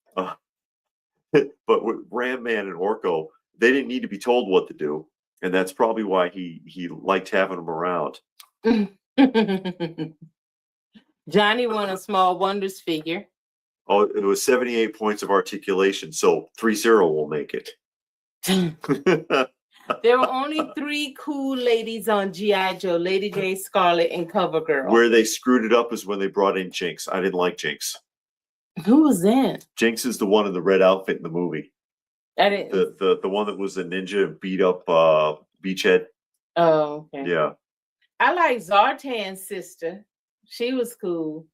with Ram Man and Orko, they didn't need to be told what to do. And that's probably why he liked having them around. Johnny won a Small Wonders figure. Oh, it was 78 points of articulation, so 3-0 will make it. There were only 3 cool ladies on G.I. Joe: Lady J, Scarlet, and CoverGirl. Where they screwed it up is when they brought in Jinx. I didn't like Jinx. Who was that? Jinx is the one in the red outfit in the movie. I didn't. The one that was a ninja and beat up Beachhead. Oh, okay. Yeah. I like Zartan's sister. She was cool.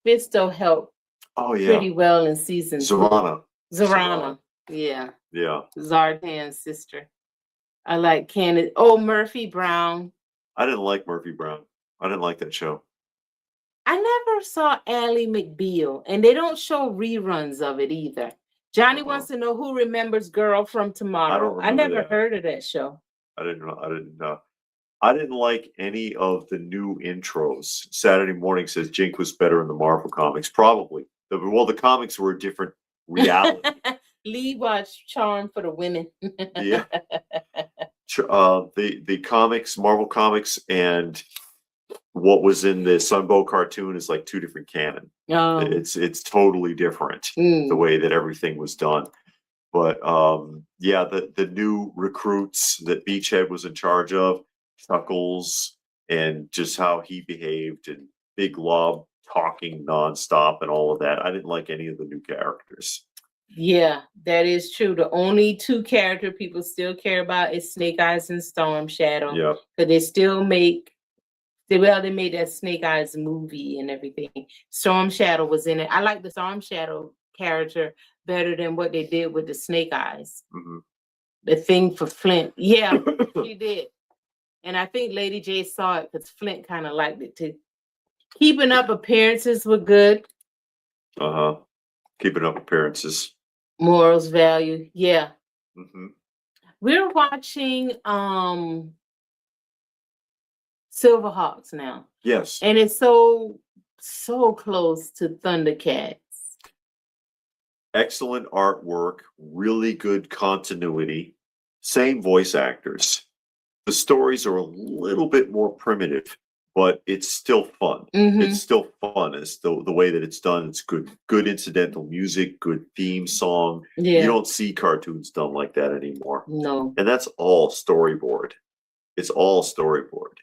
Fisto helped. Oh yeah. Pretty well in season 2. Zarana. Yeah. Yeah. Zartan's sister. I like Candace. Oh, Murphy Brown. I didn't like Murphy Brown. I didn't like that show. I never saw Ally McBeal, and they don't show reruns of it either. Johnny wants to know who remembers Girl from Tomorrow. I never heard of that show. I didn't know. I didn't like any of the new intros. Saturday Morning says Jink was better in the Marvel comics. Probably. The comics were a different reality. Lee watched Charm for the Women. Yeah. The comics, Marvel comics, and what was in the Sunbow cartoon is like two different canon. It's totally different the way that everything was done. But yeah, the new recruits that Beachhead was in charge of, Chuckles, and just how he behaved, and Big Lob talking nonstop and all of that. I didn't like any of the new characters. Yeah, that is true. The only two character people still care about is Snake Eyes and Storm Shadow. Yeah, because they still make. They made that Snake Eyes movie and everything. Storm Shadow was in it. I like the Storm Shadow character better than what they did with the Snake Eyes. Mm-hmm. The thing for Flint. Yeah, she did. And I think Lady J saw it because Flint kind of liked it too. Keeping Up Appearances were good. Keeping Up Appearances. Morals, Value. Yeah. Mm-hmm. We're watching Silverhawks now. Yes. And it's so close to Thundercats. Excellent artwork, really good continuity, same voice actors. The stories are a little bit more primitive, but it's still fun. Mm-hmm. It's still fun. It's the way that it's done. It's good incidental music, good theme song. Yeah. You don't see cartoons done like that anymore. No. And that's all storyboard. It's all storyboard.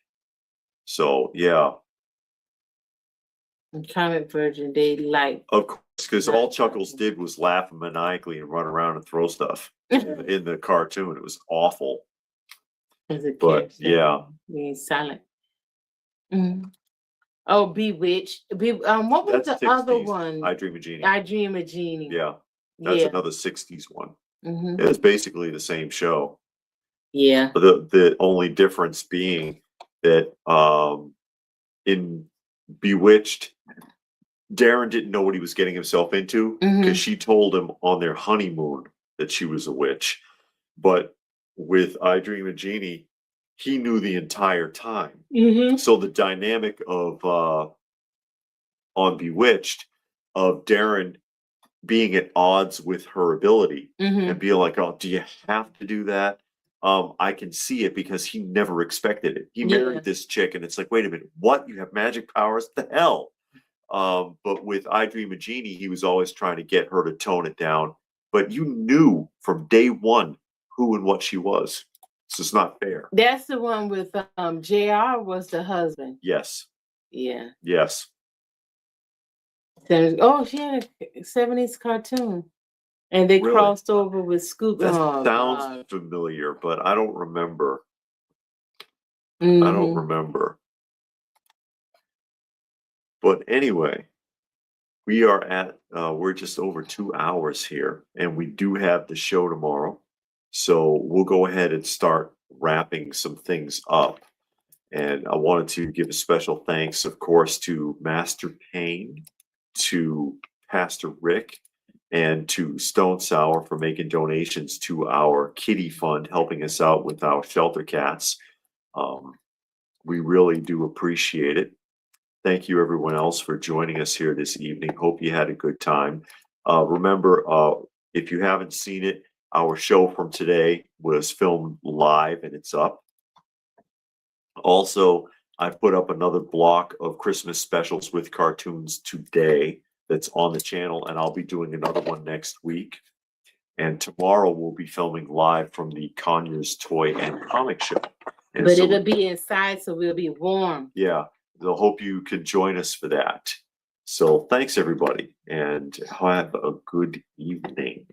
So yeah. And Comic Virgin, they like. Of course, because all Chuckles did was laugh maniacally and run around and throw stuff in the cartoon. It was awful. But yeah, being silent. Mm-hmm. Oh, Bewitched. What was that's the 60s. other one? I Dream of Jeannie. I Dream of Jeannie. Yeah, that's another 60s one. Mm-hmm. It's basically the same show. Yeah. The only difference being that in Bewitched, Darren didn't know what he was getting himself into because she told him on their honeymoon that she was a witch. But with I Dream of Jeannie, he knew the entire time. Mm-hmm. So the dynamic of on Bewitched, of Darren being at odds with her ability and being like, "Oh, do you have to do that?" I can see it because he never expected it. He married this chick, and it's like, wait a minute, what? You have magic powers? The hell? But with I Dream of Jeannie, he was always trying to get her to tone it down. But you knew from day one who and what she was. So it's not fair. That's the one with JR was the husband. Yes. Yeah. Yes. Oh, she had a 70s cartoon. And they crossed over with Scoop. That sounds familiar, but I don't remember. I don't remember. But anyway, we are at, we're just over 2 hours here, and we do have the show tomorrow. So we'll go ahead and start wrapping some things up. And I wanted to give a special thanks, of course, to Master Payne, to Pastor Rick, and to Stone Sour for making donations to our kitty fund, helping us out with our shelter cats. We really do appreciate it. Thank you, everyone else, for joining us here this evening. Hope you had a good time. Remember, if you haven't seen it, our show from today was filmed live and it's up. Also, I've put up another block of Christmas specials with cartoons today that's on the channel, and I'll be doing another one next week. And tomorrow we'll be filming live from the Conyers Toy and Comic Show. And but it'll be inside, so we'll be warm. Yeah, they'll hope you can join us for that. So thanks, everybody, and have a good evening.